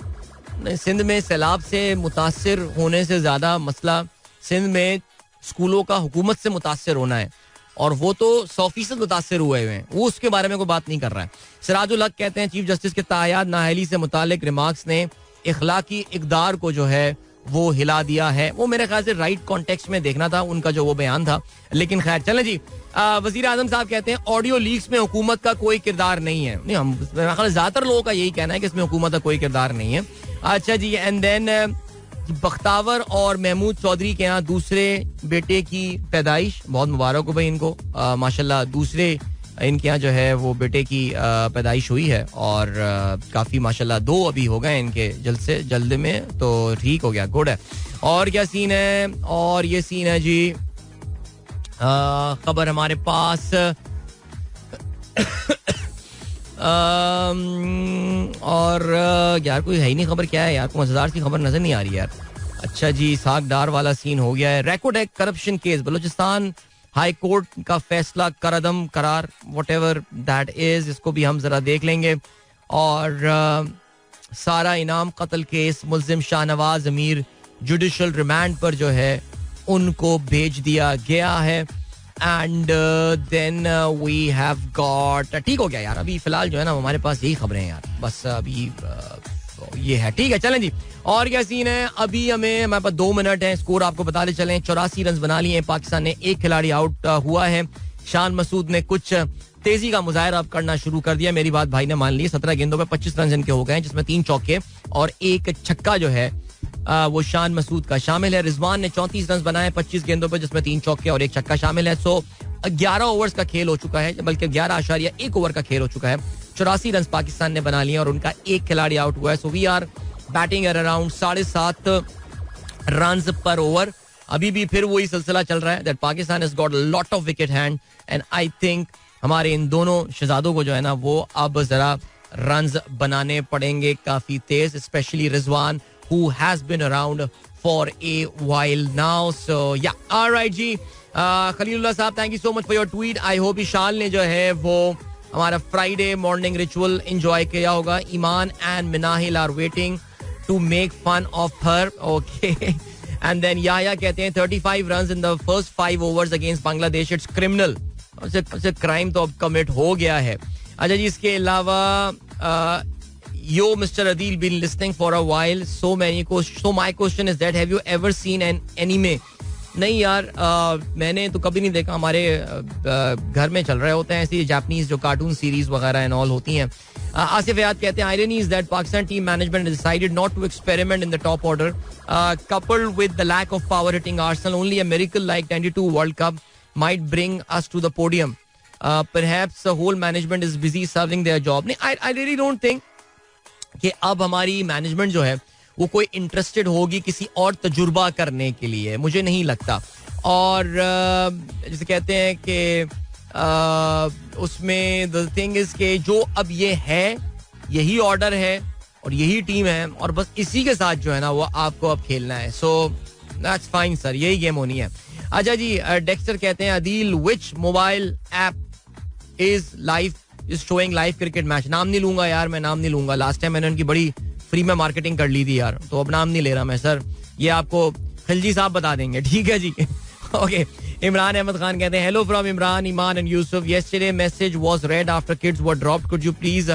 सिंध में सैलाब से मुतासिर होने से ज़्यादा मसला सिंध में स्कूलों का हुकूमत से मुतासिर होना है, और वो तो 100% मुतासिर हुए हैं, वो उसके बारे में कोई बात नहीं कर रहा है. सिराजुल हक कहते हैं चीफ जस्टिस के तायाद नाअहली से मुतालिक रिमार्क्स ने इखलाकी इक़दार को जो है वो हिला दिया है. वो मेरे ख्याल से राइट कॉन्टेक्स्ट में देखना था उनका जो वो बयान था, लेकिन खैर चलें जी. वजीर आजम साहब कहते हैं ऑडियो लीक्स में हुकूमत का कोई किरदार नहीं है. नहीं, हम ज्यादातर लोगों का यही कहना है कि इसमें हुकूमत का कोई किरदार नहीं है. अच्छा जी, एंड देन बख्तावर और महमूद चौधरी के यहाँ दूसरे बेटे की पैदाइश, बहुत मुबारक हो भाई इनको. माशाल्लाह दूसरे इनके यहाँ जो है वो बेटे की पैदाइश हुई है और काफ़ी माशाल्लाह 2 अभी हो गए इनके जल्द में, तो ठीक हो गया, गुड है. और क्या सीन है, और ये सीन है जी खबर हमारे पास और यार कोई है ही नहीं खबर. क्या है यार, कोई मजेदार सी खबर नजर नहीं आ रही यार. अच्छा जी, सागदार वाला सीन हो गया है. Reko Diq corruption case, Balochistan high court का फैसला करदम करार, वट एवर दैट इज, इसको भी हम जरा देख लेंगे. और सारा इनाम कत्ल केस, मुल्जिम शाहनवाज अमीर जुडिशल रिमांड पर जो है उनको भेज दिया गया है. And then we have got, ठीक हो गया यार, अभी फिलहाल जो है ना हमारे पास यही खबरें हैं यार, बस अभी ये है. ठीक है, चलें जी. और क्या सीन है, अभी हमारे पास 2 मिनट है. स्कोर आपको बताते चलें, 84 रन बना लिए. पाकिस्तान ने एक खिलाड़ी आउट हुआ है. शान मसूद ने कुछ तेजी का मुजाहरा अब करना शुरू कर दिया. मेरी बात भाई ने मान ली. 17 गेंदों पे 25 रन इनके हो गए, जिसमें 3 चौके और 1 छक्का जो है वो शान मसूद का शामिल है. रिजवान ने 34 रन बनाए 25 गेंदों पर, जिसमें 3 चौके और 1 छक्का शामिल है. सो 11 ओवर्स का खेल हो चुका है, बल्कि 11.1 ओवर का खेल हो चुका है. 84 रन पाकिस्तान ने बना लिए और उनका एक खिलाड़ी आउट हुआ है. So we are batting at around 7.5 run पर ओवर. अभी भी फिर वही सिलसिला चल रहा है that Pakistan has got lot of wicket hand, and I think हमारे इन दोनों शहजादों को जो है ना वो अब जरा रन्स बनाने पड़ेंगे काफी तेज, specially Rizwan who has been around for a while now. So yeah, all right जी. खलीलुल्लाह साहब, thank you so much for your tweet. I hope Ishal ने जो है वो हमारा फ्राइडे मॉर्निंग रिचुअल एंजॉय किया होगा. Iman and Minahil are waiting to make fun of her. Okay. And then Yahya कहते हैं 35 run in the first 5 overs against Bangladesh, it's criminal. Crime तो अब कमिट हो गया है. अच्छा जी, इसके अलावा Yo, Mr. Adil, been listening for a while. So my question is that have you ever seen an anime? नहीं यार, मैंने तो कभी नहीं देखा. हमारे घर में चल रहे होते हैं ऐसी जापानीज जो कार्टून सीरीज वगैरह एंड ऑल होती हैं. आसिफ याद कहते हैं irony is that Pakistan team management decided not to experiment in the top order, coupled with the lack of power hitting Arsenal. Only a miracle like 92 World Cup might bring us to the podium. Perhaps the whole management is busy serving their job. I really don't think कि अब हमारी management जो है वो कोई interested होगी किसी और तजुर्बा करने के लिए, मुझे नहीं लगता. और जैसे कहते हैं कि उसमें द थिंग इज के जो अब ये है यही ऑर्डर है और यही टीम है और बस इसी के साथ जो है ना वो आपको अब खेलना है. सो दैट्स फाइन सर, यही गेम होनी है. अच्छा जी, डेक्स्टर कहते हैं अदील विच mobile app is live is showing live cricket match. नाम नहीं लूंगा यार, मैं नाम नहीं लूंगा. लास्ट टाइम मैंने उनकी बड़ी फ्री में मार्केटिंग कर ली थी यार, तो अब नाम नहीं ले रहा मैं सर. ये आपको खिलजी साहब बता देंगे, ठीक है जी. ओके. इमरान अहमद खान कहते हैं hello from Imran, Iman and Yusuf. Yesterday message was read after kids were dropped, could you please.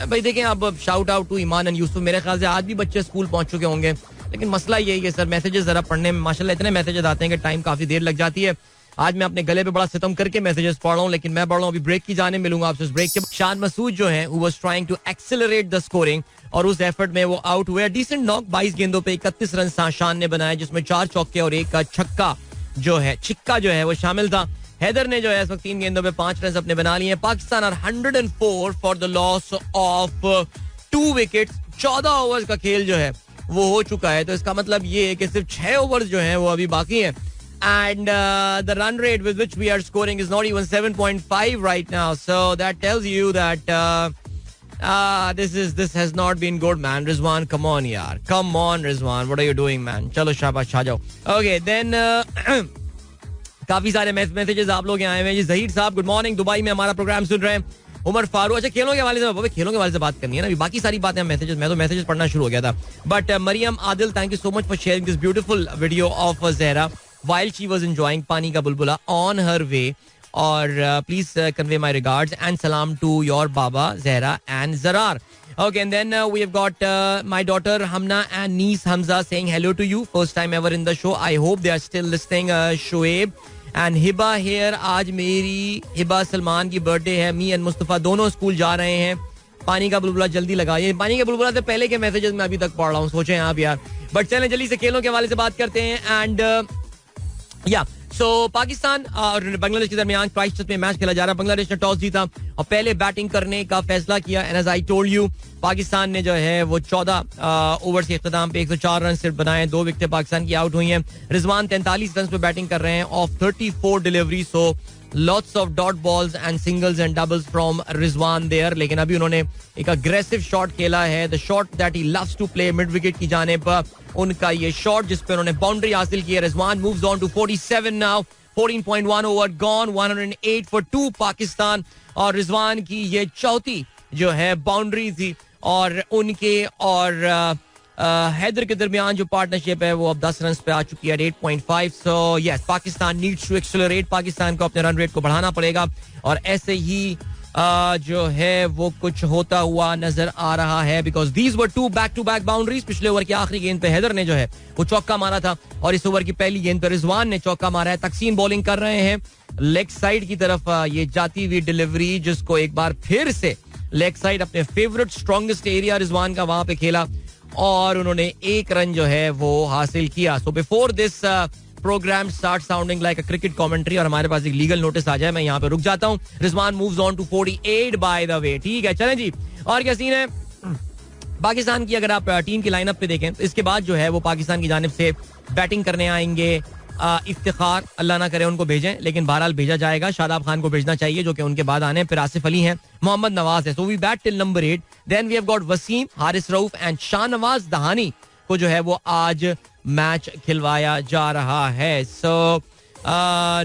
भाई देखें, अब shout out to Iman and Yusuf. मेरे ख्याल से आज भी बच्चे स्कूल पहुंच चुके होंगे, लेकिन मसला यही है सर, मैसेजेस जरा पढ़ने में माशाल्लाह इतने मैसेजेस आते हैं कि टाइम काफी देर लग जाती है. आज मैं अपने गले पे बड़ा सितम करके मैसेजेस पढ़ रहा हूँ, लेकिन मैं पढ़ रहा हूँ. अभी ब्रेक की जाने मिलूंगा आपसे. उस ब्रेक के शान मसूद जो है, who was trying to accelerate the scoring, और उस एफर्ट में वो आउट हुए. डिसेंट नॉक, 22 गेंदों पे 31 रन शान ने बनाए, जिसमें 4 चौके और 1 का छिक्का जो है वो शामिल था. हैदर ने जो है इस वक्त 3 गेंदों पे 5 रन अपने बना लिए. Pakistan are 104 for the loss of 2 wickets. 14 overs का खेल जो है वो हो चुका है. तो इसका मतलब ये है कि सिर्फ 6 ओवर्स जो हैं वो अभी बाकी हैं. And the run rate with which we are scoring is not even 7.5 right now. So that tells you that this has not been good, man. Rizwan, come on, yaar. Come on, Rizwan. What are you doing, man? चलो शाबाश छा जाओ. Okay, then काफी सारे messages आप लोग आए हुए हैं. जी जहीर साहब, गुड मॉर्निंग. दुबई में हमारा प्रोग्राम सुन रहे हैं. उमर फारूक, अच्छा खेलों के हवाले से, खेलों के हवाले से बात करनी है ना. बाकी सारी बातें मैसेजेस, मैं तो मैसेजेस पढ़ना शुरू हो गया था. But Maryam Adil, thank you so much for sharing this beautiful video of Zahra while she was enjoying पानी का बुलबुला on her way. और please convey my regards and salam to your baba Zahra and Zarar. Okay, and then we have got my daughter Hamna and niece Hamza saying hello to you. First time ever in the show. I hope they are still listening. Shoaib and Hiba here. आज मेरी हिबा सलमान की birthday है. Me and Mustafa दोनों school जा रहे हैं. पानी का बुलबुला जल्दी लगाइए. पानी का बुलबुला से पहले के मैसेजेस में अभी तक पढ़ रहा हूँ, सोचें आप यार. बट चलें जल्दी से खेलों के हवाले से बात करते हैं. एंड या सो पाकिस्तान और बांग्लादेश के दरमियान क्राइस्टचर्च में मैच खेला जा रहा है. बांग्लादेश ने टॉस जीता और पहले बैटिंग करने का फैसला किया. And as I told you, Pakistan ने जो है वो 14 ओवर से इख्तिताम पे 104 रन सिर्फ बनाए. 2 विकेटें पाकिस्तान की आउट हुई हैं. रिजवान 43 रन पे बैटिंग कर रहे हैं of 34 delivery. So lots of dot balls and singles and doubles from Rizwan there. लेकिन अभी उन्होंने एक अग्रेसिव शॉट खेला है. The shot that he loves to play mid wicket की जानिब उनका ये शॉट जिस पे उन्होंने बाउंड्री हासिल की है. Rizwan moves on to 47 now. 14.1 over gone. 108 for 2 Pakistan. और रिजवान की ये चौथी जो है बाउंड्री थी. और उनके और हैदर के दरमियान जो पार्टनरशिप है वो अब 10 रन पे आ चुकी है. 8.5. So yes, Pakistan needs to accelerate. Pakistan को अपने रन रेट को बढ़ाना पड़ेगा. और ऐसे ही जो है वो कुछ होता हुआ नजर आ रहा है. Because these were 2 back to back boundaries. पिछले ओवर की आखिरी गेंद पे हैदर ने जो है वो चौका मारा था और इस ओवर की पहली गेंद पे रिजवान ने चौका मारा है. तकसीम बॉलिंग कर रहे हैं लेग साइड की तरफ. ये जाती हुई डिलीवरी जिसको एक बार फिर से लेग साइड अपने फेवरेट स्ट्रॉन्गेस्ट एरिया रिजवान का वहां पे खेला और उन्होंने 1 रन जो है वो हासिल किया. So before this program start sounding like a cricket commentary और हमारे पास एक लीगल नोटिस आ जाए, मैं यहाँ पे रुक जाता हूँ. Rizwan moves on to 48 by the way. ठीक है, चलें जी. और क्या सीन है पाकिस्तान की? अगर आप टीम की लाइनअप पे देखें तो इसके बाद जो है वो पाकिस्तान की जानिब से बैटिंग करने आएंगे इफ्तिखार. अल्लाह ना करे उनको भेजें, लेकिन बहरहाल भेजा जाएगा. शादाब खान को भेजना चाहिए जो कि उनके बाद आने. फिर आसिफ अली हैं, मोहम्मद नवाज है. So we bat till number 8. Then we have got Wasim, Haris Rauf and Shahnawaz Dahani को जो है वो आज मैच खिलवाया जा रहा है. So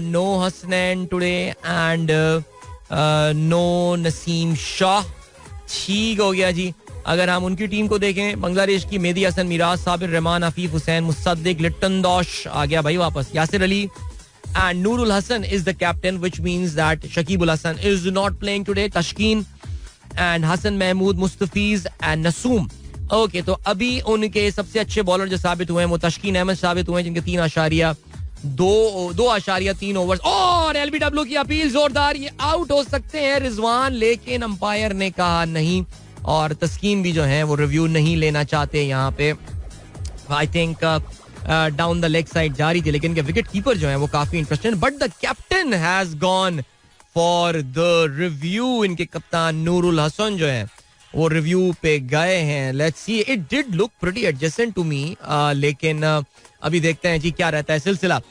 no Hasnain today and no Naseem Shah. ठीक हो गया जी. अगर हम उनकी टीम को देखें, बांग्लादेश की मेहदी हसन, मिराज, साबिर रहमान, हफीफ हुसैन, मुसद्दिक, लिट्टन दोश आ गया भाई वापस, Yasir Ali and Nurul Hasan is the captain, which means that Shakibul Hasan is not playing today. Taskin and Hasan Mahmud, Mustafiz and Nasum. Okay, तो अभी उनके सबसे अच्छे बॉलर जो साबित हुए हैं वो तशकीन अहमद साबित हुए हैं, जिनके 3.3 ओवर्स. और एलबीडब्ल्यू की अपील जोरदार, ये आउट हो सकते हैं रिजवान, लेकिन अंपायर ने कहा नहीं. और तस्कीन भी जो है वो रिव्यू नहीं लेना चाहते यहाँ पे. I think down the leg side जा रही थी, लेकिन विकेट कीपर जो है वो काफी interested. But the captain has gone for the review. इनके कप्तान नूरुल हसन जो है वो रिव्यू पे गए हैं. Let's see, it did look pretty adjacent to me, लेकिन अभी देखते हैं जी क्या रहता है सिलसिला.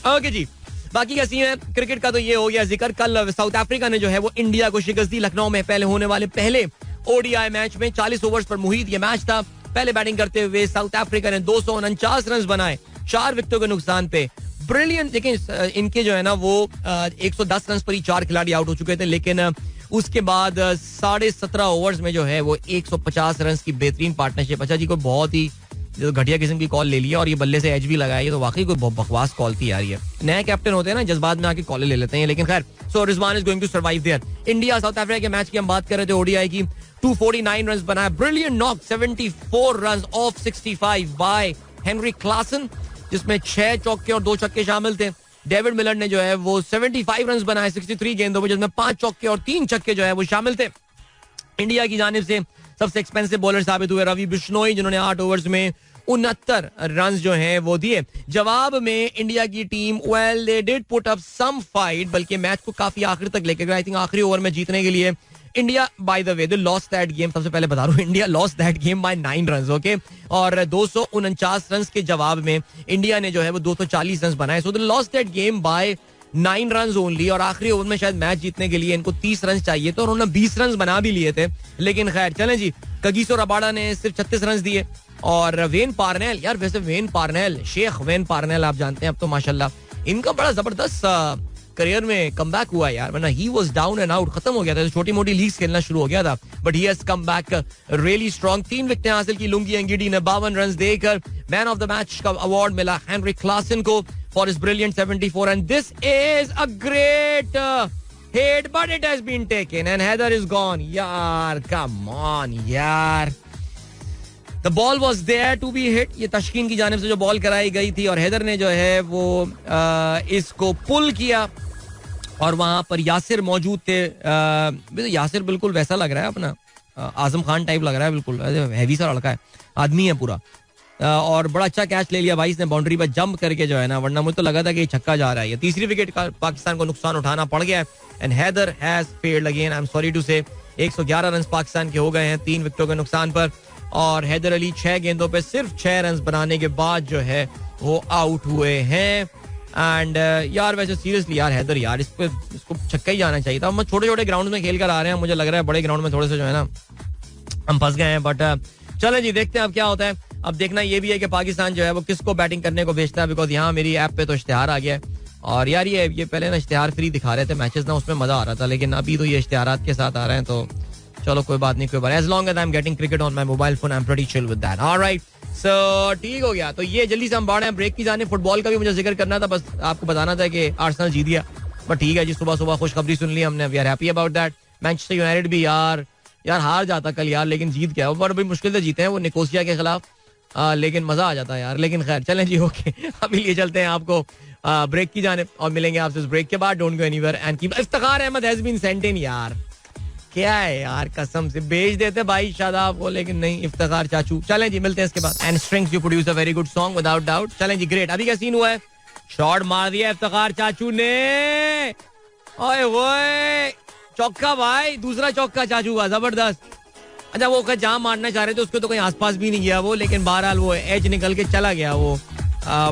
ओके जी, बाकी का सीन है क्रिकेट का तो ये हो गया जिक्र. कल साउथ अफ्रीका ने जो है वो इंडिया को शिकस्त दी लखनऊ में पहले होने वाले पहले ओडीआई मैच में. 40 ओवर्स पर मुहित ये मैच था. पहले बैटिंग करते हुए साउथ अफ्रीका ने 249 रन बनाए 4 विकेटों के नुकसान पे. ब्रिलियंट. लेकिन इनके जो है ना वो 110 रन पर ही 4 खिलाड़ी आउट हो चुके थे. लेकिन उसके बाद 17.5 ओवर्स में जो है वो 150 रन की बेहतरीन पार्टनरशिप. अच्छा जी, कोई बहुत ही घटिया किस्म की कॉल ले लिया और ये बल्ले से एज भी लगाया. ये तो वाकई कोई बकवास कॉल थी यार. ये नए कैप्टन होते हैं ना, जज्बात में आके कॉलें ले लेते हैं. लेकिन खैर, so Rizwan is going to survive there. India South Africa के मैच की हम बात कर रहे थे ओडीआई की. 249 रन बनाया. Brilliant knock 74 run of 65 by Heinrich Klaasen, जिसमें 6 चौके और 2 छक्के शामिल थे. डेविड मिलर ने जो है वो 75 रन बनाए 63 गेंदों में, जिसमें 5 चौके और 3 छक्के जो है वो शामिल थे. इंडिया की जानिब से सबसे एक्सपेंसिव बॉलर साबित हुए रवि बिश्नोई, जिन्होंने 8 ओवर्स में 69 रन जो हैं वो दिए. जवाब में इंडिया की team well they did put up some fight, बल्कि मैच को काफी आखिर तक लेके गए. आई थिंक आखिरी ओवर में जीतने के लिए India, by the way, they lost that game. सबसे पहले बता रहा हूं, India lost that game by 9 run. Okay, और 249 रन के जवाब में इंडिया ने जो है वो 240 रन बनाए. So they lost that game by 9 run only. और आखिरी ओवर में शायद मैच जीतने के लिए इनको 30 रन चाहिए थे और उन्होंने 20 रन बना भी लिए थे. लेकिन खैर चलें जी, कगिसो रबाडा ने सिर्फ 36 रन दिए. और वेन पार्नेल, यार वैसे Wayne Parnell, Sheikh Wayne Parnell आप जानते हैं अब तो माशाल्लाह इनका बड़ा जबरदस्त करियर में कमबैक हुआ यार. वरना he was down and out, खत्म हो गया था, छोटी मोटी लीग्स खेलना शुरू हो गया था. But he has come back really strong. 3 विकेटें हासिल की लुंगी एंगिडी ने 52 रन देकर. मैन ऑफ द मैच का अवार्ड मिला हेनरी क्लासन को for his brilliant 74. And this is a great hit but it has been taken and Haider is gone. यार come on यार, the ball was there to be hit. ये तशकीन की जानिब से जो बॉल कराई गई थी और हैदर ने जो है वो इसको पुल किया और वहां पर यासिर मौजूद थे. यासिर बिल्कुल वैसा लग रहा है अपना आजम खान टाइप लग रहा है, बिल्कुल हैवी सा लड़का है, आदमी है पूरा. और बड़ा अच्छा कैच ले लिया भाई इसने बाउंड्री पर जंप करके जो है ना, वरना मुझे तो लगा था कि ये छक्का जा रहा है. ये तीसरी विकेट का पाकिस्तान को नुकसान उठाना पड़ गया and Haider has failed again. I am sorry to say 111 run Pakistan के हो गए हैं 3 विकेटों के नुकसान पर. और हैदर अली 6 गेंदों पे सिर्फ 6 रन बनाने के बाद जो है वो आउट हुए हैं. एंड यार वैसे सीरियसली यार हैदर यार इसको छक्का ही जाना चाहिए था. हम छोटे छोटे ग्राउंड में खेल कर आ रहे हैं, मुझे लग रहा है बड़े ग्राउंड में थोड़े से जो है ना हम फंस गए हैं. बट चलें जी, देखते हैं अब क्या होता है. अब देखना ये भी है कि पाकिस्तान जो है वो किसको बैटिंग करने को भेजता है. बिकॉज यहाँ मेरी ऐप पे तो इश्तिहार आ गया है और यार ये पहले ना इश्तिहार फ्री दिखा रहे थे मैचेस ना, उसमें मजा आ रहा था. लेकिन अभी तो ये इश्तिहारात के साथ आ रहे हैं, तो चलो कोई बात नहीं, कोई बात. As long as I am getting cricket on my mobile phone I am pretty chill with that. Alright, so ठीक हो गया. तो ये जल्दी से हम बढ़े हैं ब्रेक की जाने. फुटबॉल का भी मुझे जिक्र करना था, बस आपको बताना था कि आर्सेनल जीत गया. बट ठीक है जी, सुबह सुबह खुशखबरी सुन ली हमने, we are happy about that. Manchester United भी यार हार जाता कल यार, लेकिन जीत गया. और बड़ी मुश्किल से जीते हैं वो निकोसिया के खिलाफ, लेकिन मजा आ जाता है यार. लेकिन खैर चलें जी, ओके अभी लिए चलते हैं आपको ब्रेक की जाने और मिलेंगे आपसे इस ब्रेक के बाद. Don't go anywhere and keep. Iftikhar Ahmed has been sent in. यार क्या है यार, कसम से भेज देते भाई शादाब को, लेकिन नहीं, इफ्तिखार चाचू. चलें जी, मिलते हैं इसके बाद. And strings you produce a very good song without doubt. चलें जी, ग्रेट. अभी क्या सीन हुआ है, शॉट मार दिया इफ्तिखार चाचू ने. ओए ओए, चौका भाई, दूसरा चौका चाचू का, जबरदस्त. अच्छा वो जहां मारना चाह रहे थे उसके तो कहीं आसपास भी नहीं गया वो, लेकिन बहरहाल वो एज निकल के चला गया वो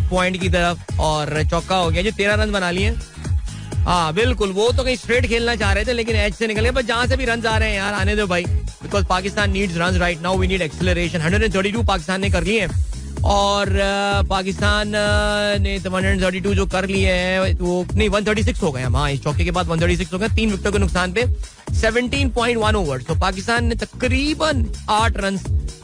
पॉइंट की तरफ और चौका हो गया जी. 13 रन बना लिए. हाँ बिल्कुल, वो तो कहीं स्ट्रेट खेलना चाह रहे थे लेकिन एज से निकल गए. बस जहां से भी रन आ रहे हैं यार आने दो भाई, because Pakistan needs run right now. We need acceleration. 132 Pakistan ने कर लिए और पाकिस्तान ने 132 जो कर लिए हैं वो नहीं 136 हो गए हम. हाँ, इस चौके के बाद 136 हो गए 3 विकेटों के नुकसान पे 17.1 ओवर. तो पाकिस्तान ने तकरीबन 8 रन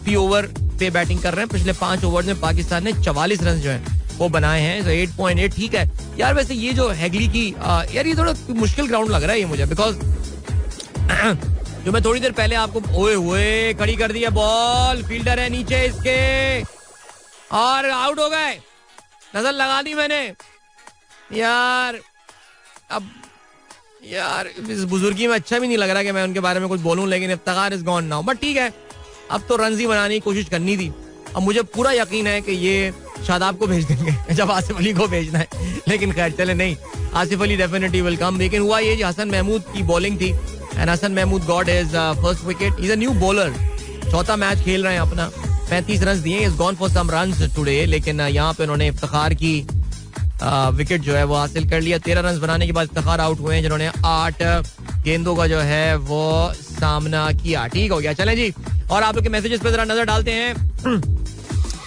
फी ओवर पे बैटिंग कर रहे हैं. पिछले 5 ओवर में पाकिस्तान ने 44 रन जो है वो बनाए हैं. तो 8.8 ठीक है यार. वैसे ये जो हैगली की यार ये थोड़ा मुश्किल ग्राउंड लग रहा है ये मुझे, बिकॉज जो मैं थोड़ी देर पहले आपको ओए ओए खड़ी कर दी है बॉल, फील्डर है नीचे इसके और आउट हो गए. नजर लगा दी मैंने यार. अब यार इस बुजुर्गी में अच्छा भी नहीं लग रहा कि मैं उनके बारे में कुछ बोलूं, लेकिन Iftikhar is gone now. But ठीक है, अब तो रन ही बनाने की कोशिश करनी थी. अब मुझे पूरा यकीन है कि ये शादाब को भेज देंगे जब आसिफ अली को भेजना है. लेकिन खैर चले, नहीं, Asif Ali definitely will come. लेकिन हुआ ये हसन महमूद की बॉलिंग थी and Hasan Mahmood got his first wicket. He is a new bowler, चौथा मैच खेल रहे हैं अपना. 35 रन दिए, is gone for some runs today. लेकिन यहाँ पे उन्होंने इफ्तिखार की विकेट जो है वो हासिल कर लिया. 13 रन बनाने के बाद इफ्तिखार आउट हुए हैं जिन्होंने 8 गेंदों का जो है वो सामना किया. ठीक हो गया, चलें जी. और आप लोग के मैसेजेस पे जरा नजर डालते हैं.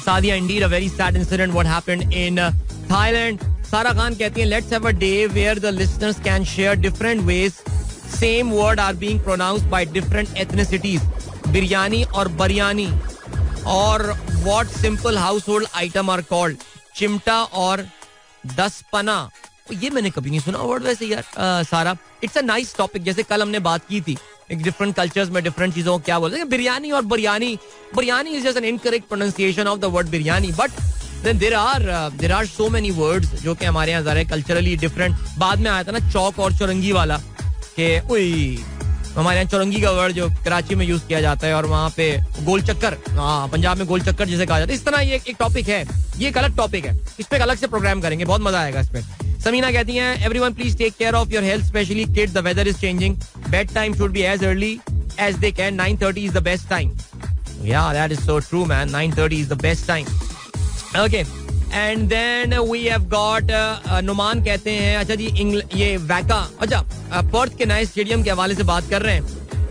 Sadia, indeed a very sad incident what happened in Thailand. Sara Khan कहती है let's have a day where the listeners can share different ways same word are being pronounced by different ethnicities. Biryani और बरियानी. और what simple household item are called. चिमटा और 10 पना. ये मैंने कभी नहीं सुना वर्ड वैसे यार. सारा, इट्स अ नाइस टॉपिक. जैसे कल हमने बात की थी एक डिफरेंट कल्चर्स में डिफरेंट चीजों को क्या बोलते हैं. बिरयानी और biryani, biryani is just an incorrect pronunciation of the word biryani. But then there are so many words जो कि हमारे यहाँ ज़रा कल्चरली डिफरेंट. बाद में आया था ना चौक और चौरंगी वाला, कि हमारे यहाँ चौरंगी का वर्ड जो कराची में यूज किया जाता है, और वहाँ पे गोल चक्कर, हाँ पंजाब में गोल चक्कर जिसे कहा जाता है. इस तरह ये एक टॉपिक है, ये एक अलग टॉपिक है, इस पे एक अलग से प्रोग्राम करेंगे, बहुत मजा आएगा इसमें. समीना कहती हैं everyone please take care of your health specially kids, the weather is changing, bed time should be as early as they can, 9:30 is the best time. Yeah, that is so true, man. 9:30 is the best time. Okay. And then we have got Noman कहते हैं, अच्छा जी ये वैका, अच्छा Perth के नए stadium के हवाले से बात कर रहे हैं.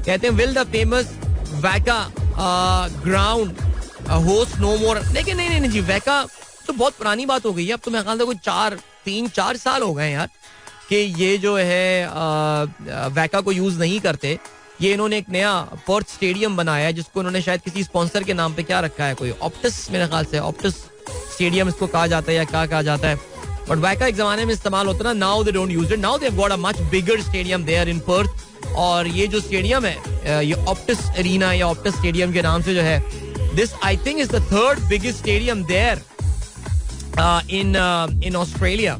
कहते हैं विल द फेमस वैका ग्राउंड होस्ट नो मोर. लेकिन नहीं जी, वैका तो बहुत पुरानी बात हो गई है. अब तो मेरे ख्याल से कोई 3-4 साल हो गए यार कि ये जो है वैका को यूज नहीं करते. ये इन्होंने एक नया पर्थ स्टेडियम बनाया है जिसको इन्होंने शायद किसी स्पॉन्सर के नाम पे क्या रखा है, कोई ऑप्टस, मेरे ख्याल से ऑप्टस स्टेडियम इसको कहा जाता है या क्या कहा जाता है. बट वैका एक जमाने में इस्तेमाल होता ना, now they don't use it, now they have got a much bigger stadium there in Perth. और ये जो स्टेडियम है ये ऑप्टस एरिना या ऑप्टस स्टेडियम के नाम से जो है, this I think is the third biggest stadium there in Australia.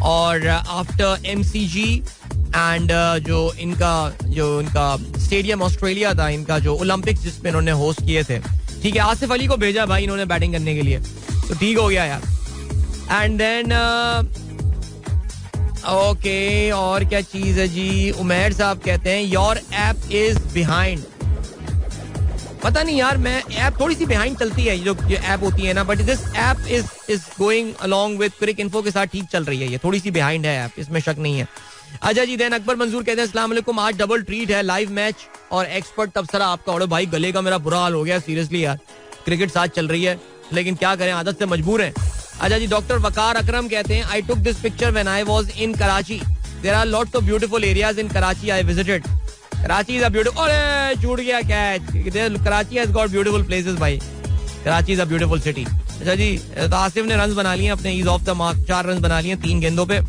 और आफ्टर एमसीजी एंड जो इनका स्टेडियम ऑस्ट्रेलिया था, इनका जो ओलंपिक्स जिसमें इन्होंने होस्ट किए थे, ठीक है, आसिफ अली को भेजा भाई इन्होंने बैटिंग करने के लिए, तो ठीक हो गया यार. एंड देन ओके, और क्या चीज है जी. उमेर साहब कहते हैं योर ऐप इज बिहाइंड. पता नहीं यार, मैं ऐप थोड़ी सी बिहाइंड चलती है, जो ऐप होती है ना, but this app is going along with quick info के साथ ठीक चल रही है. ये थोड़ी सी बिहाइंड है ऐप, इसमें शक नहीं है. अच्छा जी, देन अकबर मंजूर कहते हैं अस्सलाम वालेकुम, आज डबल ट्रीट है, लाइव मैच और एक्सपर्ट तबसरा आपका. और भाई गले का मेरा बुरा हाल हो गया सीरियसली यार, क्रिकेट साथ चल रही है लेकिन क्या करें, आदत से मजबूर हैं. अच्छा जी, डॉक्टर वकार अकरम कहते हैं I took this picture when I was in Karachi, there are lots of beautiful areas in Karachi I visited. Karachi is a beautiful, अरे छूट गया catch, Karachi has got beautiful places भाई, Karachi is a beautiful city. अच्छा जी, तो आसिफ ने रन्स बना लिए अपने, is off the mark, 4 runs बना लिए 3 गेंदों पे.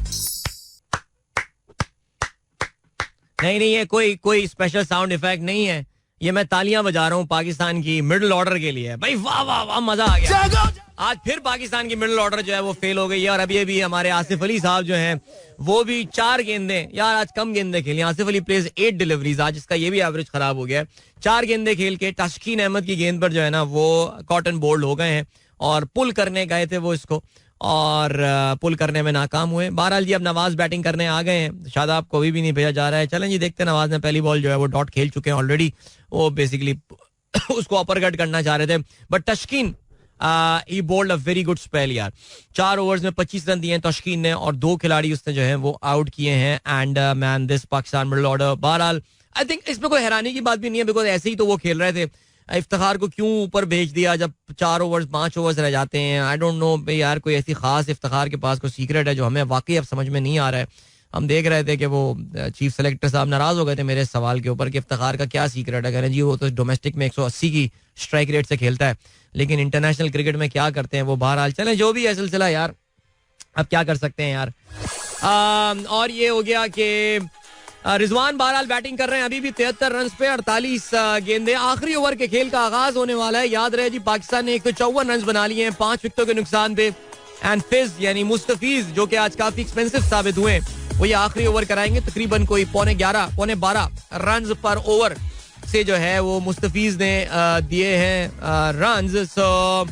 नहीं है कोई स्पेशल साउंड इफेक्ट नहीं है, ये मैं तालियां बजा रहा हूँ पाकिस्तान की मिडिल ऑर्डर के लिए भाई. वाह वाह वाह, मजा आ गया. आज फिर पाकिस्तान की मिडिल ऑर्डर जो है वो फेल हो गई है. और अभी हमारे आसिफ अली साहब जो हैं वो भी 4 गेंदे, यार आज कम गेंदे खेली. आसिफ अली प्लेज 8 डिलीवरीज आज, इसका ये भी एवरेज खराब हो गया. 4 गेंदे खेल के तस्कीन अहमद की गेंद पर जो है ना वो कॉटन बोल्ड हो गए हैं और पुल करने गए थे वो इसको, और पुल करने में नाकाम हुए. बहरहाल जी अब नवाज बैटिंग करने आ गए हैं, शादाब को अभी भी नहीं भेजा जा रहा है. चलें जी, देखते हैं. नवाज ने पहली बॉल जो है वो डॉट खेल चुके हैं ऑलरेडी, वो बेसिकली उसको अपर कट करना चाह रहे थे. But Taskin he bowled a very good spell यार. 4 ओवर्स में 25 रन दिए हैं तस्कीन ने, और 2 खिलाड़ी उसने जो है वो आउट किए हैं. And man this Pakistan middle order. बहरहाल आई थिंक इसमें कोई हैरानी की बात भी नहीं है, बिकॉज ऐसे ही तो वो खेल रहे थे. इफ्तिखार को क्यों ऊपर भेज दिया जब 4 ओवर्स 5 ओवर्स रह जाते हैं. आई डोंट नो यार, कोई ऐसी खास इफ्तिखार के पास कोई सीक्रेट है जो हमें वाकई अब समझ में नहीं आ रहा है. हम देख रहे थे कि वो चीफ सेलेक्टर साहब नाराज हो गए थे मेरे सवाल के ऊपर कि इफ्तिखार का क्या सीक्रेट है. कह रहे जी वो तो डोमेस्टिक में 180 की स्ट्राइक रेट से खेलता है, लेकिन इंटरनेशनल क्रिकेट में क्या करते हैं वो. बहरहाल चलें, जो भी है सिलसिला यार, अब क्या कर सकते हैं यार. और ये हो गया कि रिजवान बहरहाल बैटिंग कर रहे हैं अभी भी 73 रन पे 48 गेंदे. आखिरी ओवर के खेल का आगाज होने वाला है. याद रहे जी, पाकिस्तान ने 154 रन बना लिए हैं 5 विकेटों के नुकसान पे. एंड फिज यानी मुस्तफीज जो कि आज काफी एक्सपेंसिव साबित हुए, वो ये आखिरी ओवर कराएंगे. तकरीबन कोई 11.5 रन पर ओवर से जो है वो मुस्तफीज ने दिए हैं रन्स. सो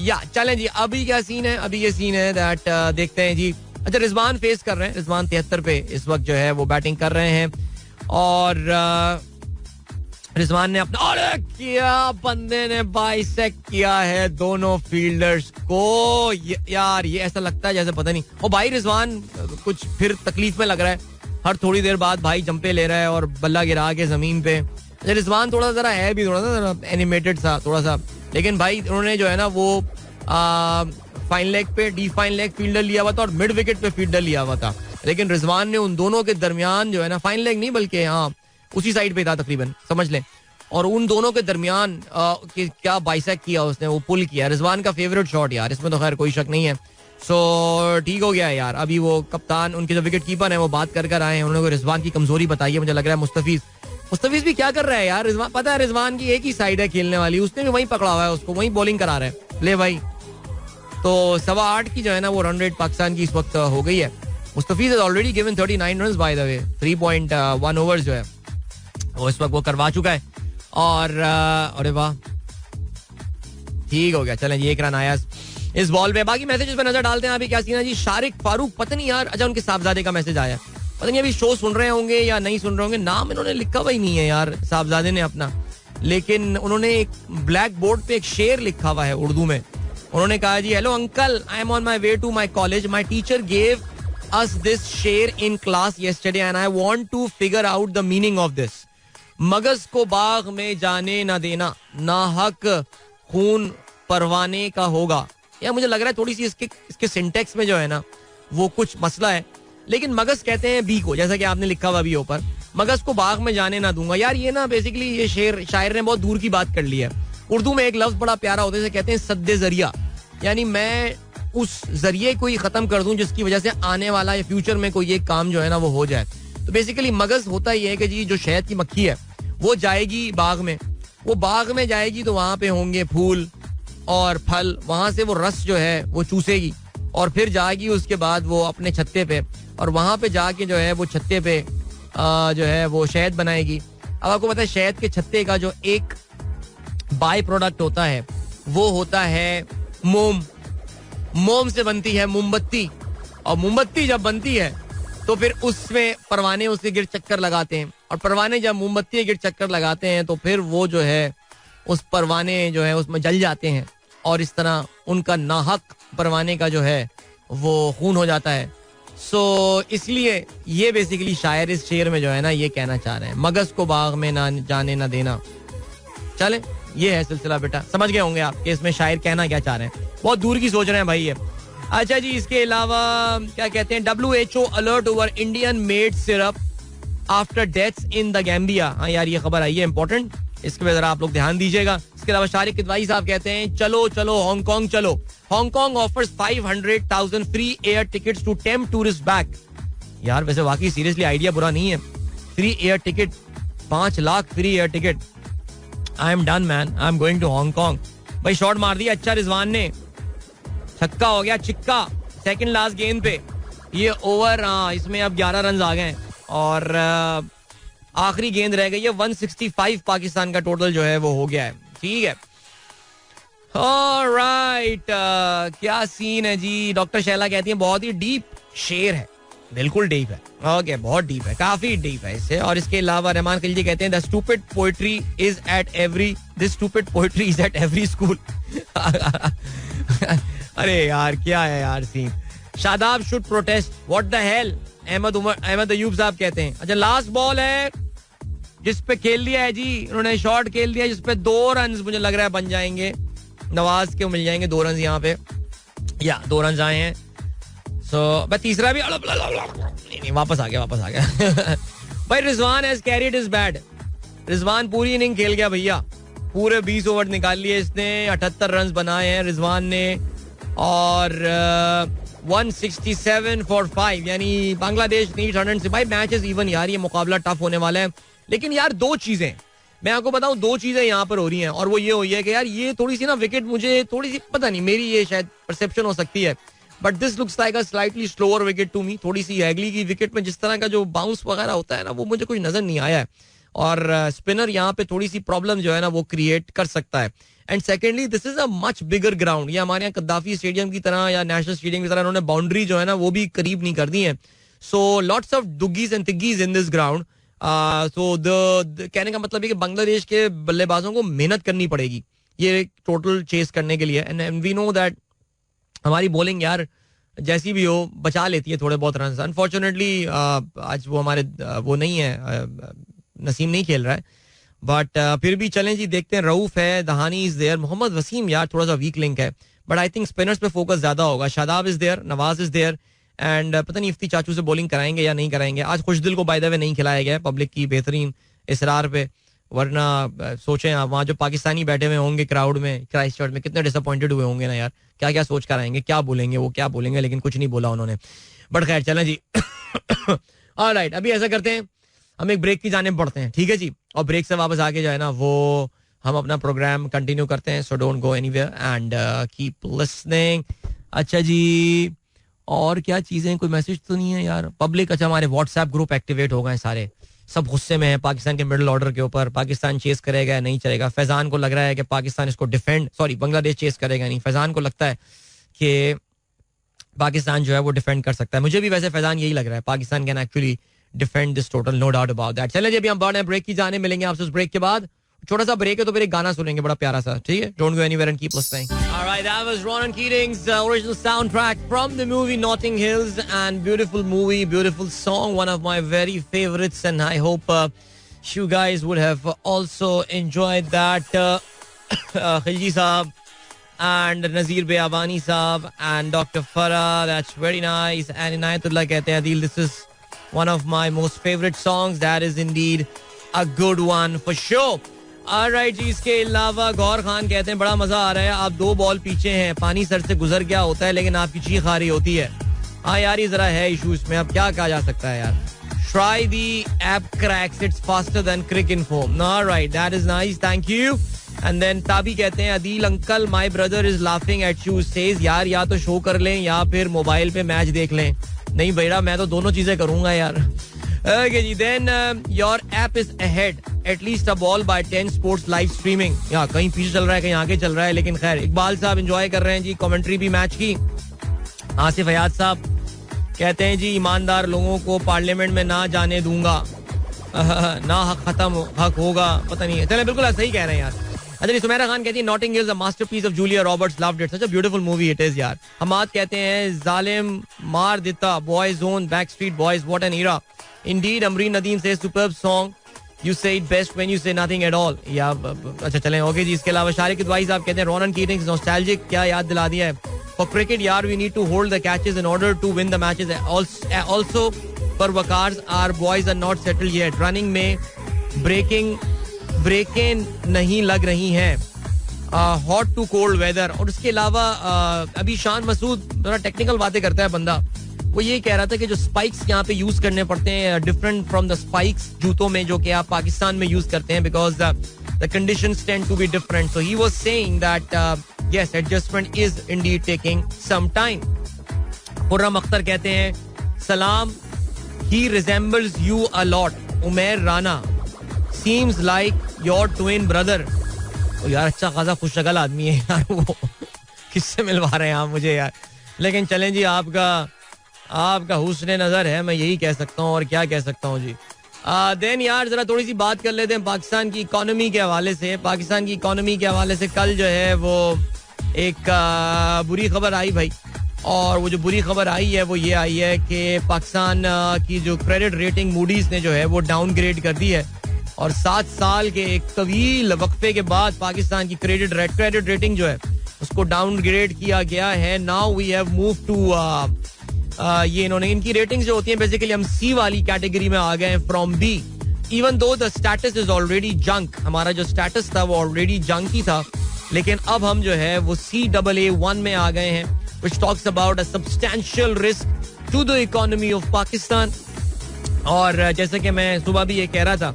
या चलें जी, अभी क्या सीन है. अभी ये सीन है दैट देखते हैं जी. अच्छा, रिजवान फेस कर रहे हैं, रिजवान 73 पे इस वक्त जो है वो बैटिंग कर रहे हैं. और रिजवान ने अपना, अरे क्या बंदे ने बाइसेक्ट किया है दोनों फील्डर्स को यार. ये ऐसा लगता है जैसे पता नहीं. और भाई रिजवान कुछ फिर तकलीफ में लग रहा है, हर थोड़ी देर बाद भाई जंपे ले रहा है और बल्ला गिरा के जमीन पे. रिजवान थोड़ा जरा है भी, थोड़ा सा एनिमेटेड सा थोड़ा सा, लेकिन भाई उन्होंने जो है ना वो फाइन लेग पे डी फाइन लेग फील्डर लिया हुआ था और मिड विकेट पे फील्डर लिया हुआ था. लेकिन रिजवान ने उन दोनों के दरमियान जो है ना, फाइन लेग नहीं बल्कि हाँ उसी साइड पे था तकरीबन, समझ लें, और उन दोनों के दरमियान क्या बाइसेक्ट किया उसने, वो पुल किया. रिजवान का फेवरेट शॉट यार, इसमें तो खैर कोई शक नहीं है. सो ठीक हो गया है यार. अभी वो कप्तान, उनके जो विकेट कीपर है वो बात कर आए हैं, उन्होंने रिजवान की कमजोरी बताई है. मुझे लग रहा है मुस्तफीज भी क्या कर रहा है यार. रिजवान, पता है रिजवान की एक ही साइड है खेलने वाली, उसने भी वहीं पकड़ा हुआ है उसको, वहीं बॉलिंग करा रहा है. ले भाई, तो 8.25 की जो है ना वो रन रेट पाकिस्तान की इस वक्त हो गई है. Mustafiz has already given 39 runs bye the way, 3.1 overs जो है. वो इस वक्त वो करवा चुका है और अरे वाह ठीक हो गया. चलें जी, एक रन आया इस बॉल पे. बाकी मैसेजेस पे नजर डालते हैं अभी क्या सीन है जी. शारिक फारूक पता नहीं यार, अच्छा उनके साहबजादे का मैसेज आया, पता नहीं अभी शो सुन रहे होंगे या नहीं सुन रहे होंगे. नाम इन्होंने लिखा हुआ ही नहीं है यार साहबजादे ने अपना, लेकिन उन्होंने एक ब्लैक बोर्ड पे एक शेर लिखा हुआ है उर्दू में. उन्होंने कहा जी, hello uncle, I am on my way to my college, my teacher gave us this sher in class yesterday and I want to figure out the meaning of this. मगज को बाग में जाने ना देना, ना हक खून परवाने का होगा. यार मुझे लग रहा है थोड़ी सी इसके सिंटेक्स में जो है ना वो कुछ मसला है, लेकिन मगज कहते हैं बी को, जैसा कि आपने लिखा हुआ भी ऊपर, मगज को बाग में जाने ना दूंगा. यार ये ना बेसिकली ये शायर ने बहुत दूर की बात कर ली है. उर्दू में एक लफ्ज बड़ा प्यारा होता है, कहते हैं सद्दे जरिया, यानी मैं उस जरिए को ही खत्म कर दूं जिसकी वजह से आने वाला या फ्यूचर में कोई एक काम जो है ना वो हो जाए. तो बेसिकली मगज होता ही है कि जी जो शहद की मक्खी है वो जाएगी बाग में, वो बाग में जाएगी तो वहां पे होंगे फूल और फल, वहां से वो रस जो है वो चूसेगी और फिर जाएगी उसके बाद वो अपने छत्ते पे, और वहां पे जाके जो है वो छत्ते पे जो है वो शहद बनाएगी. अब आपको पता है शहद के छत्ते का जो एक बाय प्रोडक्ट होता है वो होता है मोम. मोम से बनती है मोमबत्ती, और मोमबत्ती जब बनती है तो फिर उसमें परवाने उसके गिर चक्कर लगाते हैं, और परवाने जब मोमबत्ती के गिर चक्कर लगाते हैं तो फिर वो जो है उस परवाने जो है उसमें जल जाते हैं, और इस तरह उनका नाहक परवाने का जो है वो खून हो जाता है. सो इसलिए ये बेसिकली शायर इस शेर में जो है ना ये कहना चाह रहे हैं, मगज को बाग में ना जाने ना देना. चले ये है सिलसिला बेटा, समझ गए होंगे आप कि इसमें शायर कहना क्या चाह रहे हैं. बहुत दूर की सोच रहे हैं भाई ये. अच्छा जी, इसके अलावा क्या कहते हैं, WHO alert over Indian made syrup after deaths in the Gambia. हाँ यार ये खबर आई है इंपॉर्टेंट, इसके पे जरा आप लोग ध्यान दीजिएगा. इसके अलावा शारिक किदवाई साहब कहते हैं चलो चलो हांगकांग चलो. Hong Kong offers 500,000 free air tickets to tempt tourist back. यार वैसे वाकई सीरियसली आइडिया बुरा नहीं है. Free air ticket, 5 lakh free air ticket. I am done man, I am going to Hong Kong. भाई शॉट मार दिया अच्छा रिजवान ने, छक्का हो गया चिक्का सेकंड लास्ट गेंद पे. ये ओवर इसमें अब 11 रन आ गए और आखिरी गेंद रह गई है. 165 पाकिस्तान का टोटल जो है वो हो गया है. ठीक है, ऑलराइट. क्या सीन है जी. डॉक्टर शैला कहती है बहुत ही डीप शेर है. बिल्कुल डीप है. ओके बहुत डीप है, काफी डीप है इससे. और इसके अलावा रहमान खिलजी कहते हैं the stupid poetry is at every this stupid poetry is at every school. अरे यार क्या है यार scene. Shadab should protest, what the hell. Ahmed Ayub साहब कहते हैं अच्छा लास्ट बॉल है जिस पे खेल लिया है जी, उन्होंने शॉट खेल दिया जिस पे 2 रन मुझे लग रहा है बन जाएंगे. नवाज के मिल जाएंगे 2 रन यहाँ पे, या 2 रन आए हैं. सो मैं तीसरा भी नहीं, वापस आ गया भाई. Rizwan has carried his bat. Rizwan पूरी इनिंग खेल गया भैया, पूरे 20 ओवर निकाल लिए इसने, 78 रन बनाए हैं रिजवान ने, और 167 फॉर 5, यानी बांग्लादेश नीड्स 100 से. भाई मैच इज इवन यार, ये मुकाबला टफ होने वाला है. लेकिन यार 2 चीजें मैं आपको बताऊं, 2 चीजें यहाँ पर हो रही हैं, और वो ये हुई है कि यार ये थोड़ी सी ना विकेट, मुझे थोड़ी सी पता नहीं, मेरी ये शायद परसेप्शन हो सकती है, but this looks like a slightly slower wicket to me. थोड़ी सी हैगली की विकेट में जिस तरह का जो बाउंस वगैरह होता है ना वो मुझे कुछ नजर नहीं आया है, और स्पिनर यहाँ पे थोड़ी सी प्रॉब्लम जो है ना वो क्रिएट कर सकता है. And secondly this is a much bigger ground. ये हमारे यहाँ कद्दाफी स्टेडियम की तरह या नेशनल स्टेडियम की तरह उन्होंने बाउंड्री जो है ना वो भी करीब नहीं कर दी है. सो लॉट्स ऑफ डुगीज एंड तिग्गीज in this ground. So the कहने का मतलब है कि बांग्लादेश के बल्लेबाजों को मेहनत करनी पड़ेगी ये टोटल चेस करने के लिए. एंड वी नो दैट हमारी बॉलिंग यार जैसी भी हो बचा लेती है थोड़े बहुत रन. अनफॉर्चुनेटली आज वो हमारे वो नहीं है, नसीम नहीं खेल रहा है, बट फिर भी चलें जी, देखते हैं. रऊफ है, दहानी इज देयर, मोहम्मद वसीम यार थोड़ा सा वीक लिंक है, बट आई थिंक स्पिनर्स पे फोकस ज्यादा होगा. Shadab is there, Nawaz is there, and पता नहीं इफ्ती चाचू से बॉलिंग कराएंगे या नहीं कराएंगे. आज खुशदिल को बाय द वे नहीं खिलाया गया पब्लिक की बेहतरीन इसरार पे, वरना सोचें आप वहाँ जो पाकिस्तानी बैठे हुए होंगे क्राउड में क्राइस्ट चर्च में कितने डिसअपॉइंटेड हुए होंगे ना यार. क्या क्या सोच कर आएंगे, क्या बोलेंगे वो, क्या बोलेंगे, लेकिन कुछ नहीं बोला उन्होंने. बट खैर चलें जी. ऑलराइट, अभी ऐसा करते हैं, हम एक ब्रेक की जानिब बढ़ते हैं. ठीक है जी, और ब्रेक से वापस आके जो है ना वो हम अपना प्रोग्राम कंटिन्यू करते हैं. So don't go anywhere and keep listening. अच्छा जी, और क्या चीजें, कोई मैसेज तो नहीं है यार. पब्लिक, अच्छा हमारे व्हाट्सएप ग्रुप एक्टिवेट हो गए सारे. सब गुस्से में है पाकिस्तान के मिडिल ऑर्डर के ऊपर. पाकिस्तान चेस करेगा नहीं चलेगा. फैजान को लग रहा है कि पाकिस्तान इसको बांग्लादेश चेस करेगा नहीं. फैजान को लगता है कि पाकिस्तान जो है वो डिफेंड कर सकता है. मुझे भी वैसे फैजान यही लग रहा है, Pakistan can actually defend this total, no doubt about that. चलें जी, अभी हम बढ़ रहे हैं ब्रेक की जाने. मिलेंगे आपसे उस ब्रेक के बाद. छोटा सा ब्रेक है तो फिर एक गाना सुनेंगे बड़ा प्यारा सा, ठीक है? Don't go anywhere and keep listening. Alright, that was Ronan Keating's original soundtrack from the movie Notting Hills. And beautiful movie, beautiful song, one of my very favourites. And I hope you guys would have also enjoyed that. Khilji Saab and Nazir Beawani Saab and Dr. Farah, that's very nice. And Inayatullah kehte hain Adil, this is one of my most favorite songs. That is indeed a good one for sure. Alright जी, इसके अलावा गौर खान कहते हैं बड़ा मजा आ रहा है, आप 2 ball पीछे हैं, पानी सर से गुजर गया होता है लेकिन आपकी चीख आ रही होती है. हाँ यार, ये जरा है इशू इसमें, अब क्या कहा जा सकता है यार. Try the app cracks, it's faster than crick info. All right, that is nice, thank you. And then ताबी कहते हैं Adil uncle, my brother is laughing at you. Says यार या तो शो कर लें या फिर मोबाइल पे मैच देख लें. नहीं बेटा, मैं तो दोनों चीजें करूंगा यार. Okay ji, then your app is ahead. At least a ball by 10 sports live streaming. या कहीं पीछे चल रहा है कहीं आगे चल रहा है, लेकिन खैर. इकबाल साहब एंजॉय कर रहे हैं जी कमेंट्री भी मैच की. आसिफ हयात साहब कहते हैं जी ईमानदार लोगों को पार्लियामेंट में ना जाने दूंगा, ना हक खत्म हक होगा, पता नहीं है. चले, बिल्कुल सही कह रहे हैं यार. अच्छा, सुमेरा खान कहती है Notting Hill is a masterpiece of Julia Roberts, loved it, such a beautiful movie it is यार. हमाद कहते हैं जालिम मार देता, boys zone, back street boys, what an era Indeed. Amreen Nadeem से सुपर्ब सॉन्ग, यू से इट बेस्ट व्हेन यू से nothing at all. या अच्छा चलें, ओके जी. इसके अलावा शारिक इदवाई साहब कहते हैं रॉनन कीटिंग्स नॉस्टैल्जिक, क्या याद दिला दिया है. For cricket, yaar, we need to hold the catches in order to win the matches. Also, for Wakars, our boys are not settled yet. Running में breaking नहीं लग रही हैं. Hot to cold weather. और उसके अलावा अभी शान मसूद थोड़ा टेक्निकल बातें करता है बंदा. वो ये कह रहा था कि जो स्पाइक्स यहाँ पे यूज करने पड़ते हैं डिफरेंट फ्रॉम द स्पाइक्स जूतों में जो कि आप पाकिस्तान में यूज करते हैं, because the conditions tend to be different. So he was saying that yes, adjustment is indeed taking some time. Khurram Akhtar कहते हैं सलाम, he resembles you a lot. Umair Rana seems like your twin brother. ओ यार, अच्छा खासा खुश शक्ल आदमी है यार वो. किससे मिलवा रहे हैं आप मुझे यार. लेकिन चलें जी, आपका हुस्न नजर है, मैं यही कह सकता हूँ और क्या कह सकता हूँ जी. देन यार जरा थोड़ी सी बात कर लेते हैं पाकिस्तान की इकोनॉमी के हवाले से. पाकिस्तान की इकोनॉमी के हवाले से कल जो है वो एक बुरी खबर आई भाई. और वो जो बुरी खबर आई है वो ये आई है कि पाकिस्तान की जो क्रेडिट रेटिंग मूडीज ने जो है वो डाउनग्रेड कर दी है. और 7 साल के एक तवील वक्फे के बाद पाकिस्तान की क्रेडिट रेटिंग जो है उसको डाउनग्रेड किया गया है. Now we have move to ये इन्होंने इनकी रेटिंग्स जो होती हैं बेसिकली हम सी वाली कैटेगरी में आ गए हैं from B. Even though the status is already junk. हमारा जो स्टेटस था वो ऑलरेडी जंक ही था, लेकिन अब हम जो है वो CAA1 में आ गए हैं, which talks about a substantial risk to the economy of Pakistan. और जैसे कि मैं सुबह भी ये कह रहा था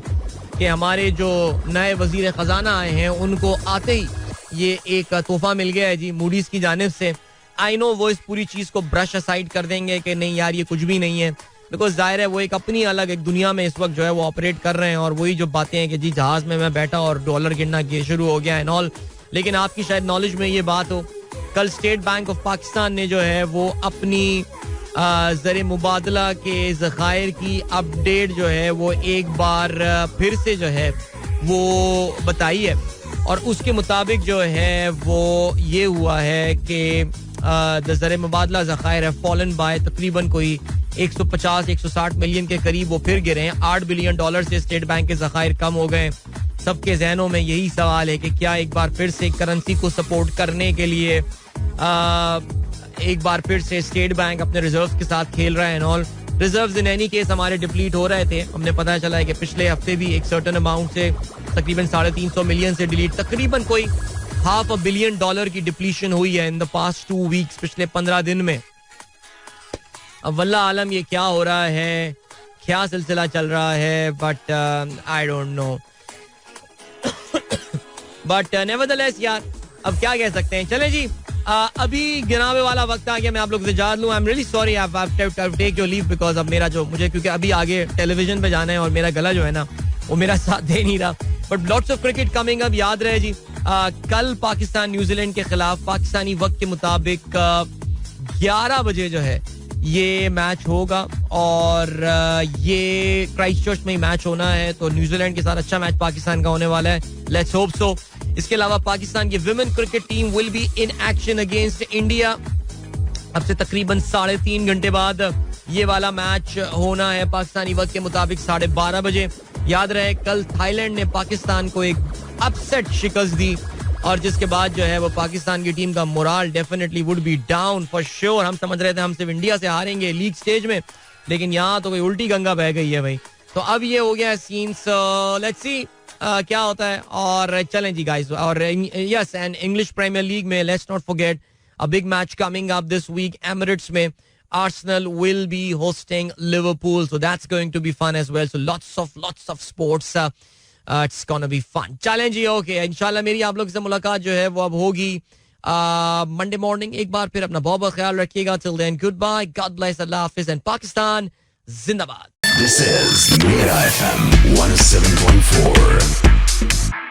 कि हमारे जो नए वजीर खजाना आए हैं उनको आते ही ये एक तोहफा मिल गया है जी मूडीज की जानिब से. आई नो वो इस पूरी चीज को ब्रश असाइड कर देंगे कि नहीं यार ये कुछ भी नहीं है, बिकॉज जाहिर है वो एक अपनी अलग एक दुनिया में इस वक्त जो है वो ऑपरेट कर रहे हैं. और वही जो बातें हैं कि जी जहाज में मैं बैठा और डॉलर गिरना शुरू हो गया एंड ऑल. लेकिन आपकी शायद नॉलेज में ये बात हो, कल स्टेट बैंक ऑफ पाकिस्तान ने जो है वो अपनी ज़र मुबादला के ज़खायर की अपडेट जो है वो एक बार फिर से जो है वो बताई है. और उसके मुताबिक जो है वो ये हुआ है कि ज़र मुबादला ज़खायर है फॉलन बाय तकरीबन कोई 150-160 मिलियन के करीब वो फिर गिरे हैं. $8 बिलियन से स्टेट बैंक के ज़खायर कम हो गए. सबके जहनों में यही सवाल है कि क्या एक बार फिर से करेंसी को सपोर्ट करने के लिए एक बार फिर से स्टेट बैंक अपने रिजर्व्स के साथ खेल रहा है and all. Reserves in any case हमारे डिप्लीट हो रहे थे. हमने पता चला है कि पिछले हफ्ते भी एक सर्टेन अमाउंट से तकरीबन 350 मिलियन से डिलीट तकरीबन कोई $500 million की डिप्लीशन हुई है इन द पास्ट 2 वीक्स, पिछले 15 दिन में. अब वल्लाह आलम ये क्या हो रहा है, क्या सिलसिला चल रहा है, but I don't know. But nevertheless यार अब क्या कह सकते हैं. चले जी अभी गिनावे वाला वक्त आ गया, मैं आप लोग से जान लूं, I am really sorry, I take your leave because अब मेरा जो मुझे क्योंकि अभी आगे टेलीविजन पे जाना है और मेरा गला जो है ना वो मेरा साथ दे नहीं रहा. But lots of cricket coming up. याद रहे जी, कल पाकिस्तान न्यूजीलैंड के खिलाफ पाकिस्तानी वक्त के मुताबिक 11 बजे जो है ये मैच होगा और ये क्राइस्टचर्च में ही मैच होना है. तो न्यूजीलैंड के साथ अच्छा मैच पाकिस्तान का होने वाला है. Let's hope so. इसके अलावा पाकिस्तान की women cricket team will be in action against India. अब से तकरीबन 3.5 घंटे बाद ये वाला मैच होना है पाकिस्तानी वक्त के मुताबिक 12:30 बजे. याद रहे कल थाईलैंड ने पाकिस्तान को एक अपसेट शिकस्त दी और जिसके बाद जो है वो पाकिस्तान की टीम का morale definitely would be down for sure. हम समझ रहे थे हम सिर्फ इंडिया से हारेंगे लीग स्टेज में, लेकिन यहाँ तो कोई उल्टी गंगा बह गई है भाई. तो अब ये हो गया सीन्स. लेट्स सी क्या होता है. और चलें जी गाइस. और yes, and English Premier League में let's not forget a big match coming up this week. Emirates में Arsenal will be hosting Liverpool, so that's going to be fun as well. So lots of sports. It's gonna be fun. चलें जी, okay. इंशाल्लाह मेरी आप लोग से मुलाकात जो है वो अब होगी मंडे मॉर्निंग. एक बार फिर अपना बहुत बहुत ख्याल रखिएगा. Till then, goodbye. God bless. Allah Hafiz and Pakistan जिंदाबाद. This is Mira FM 107.4.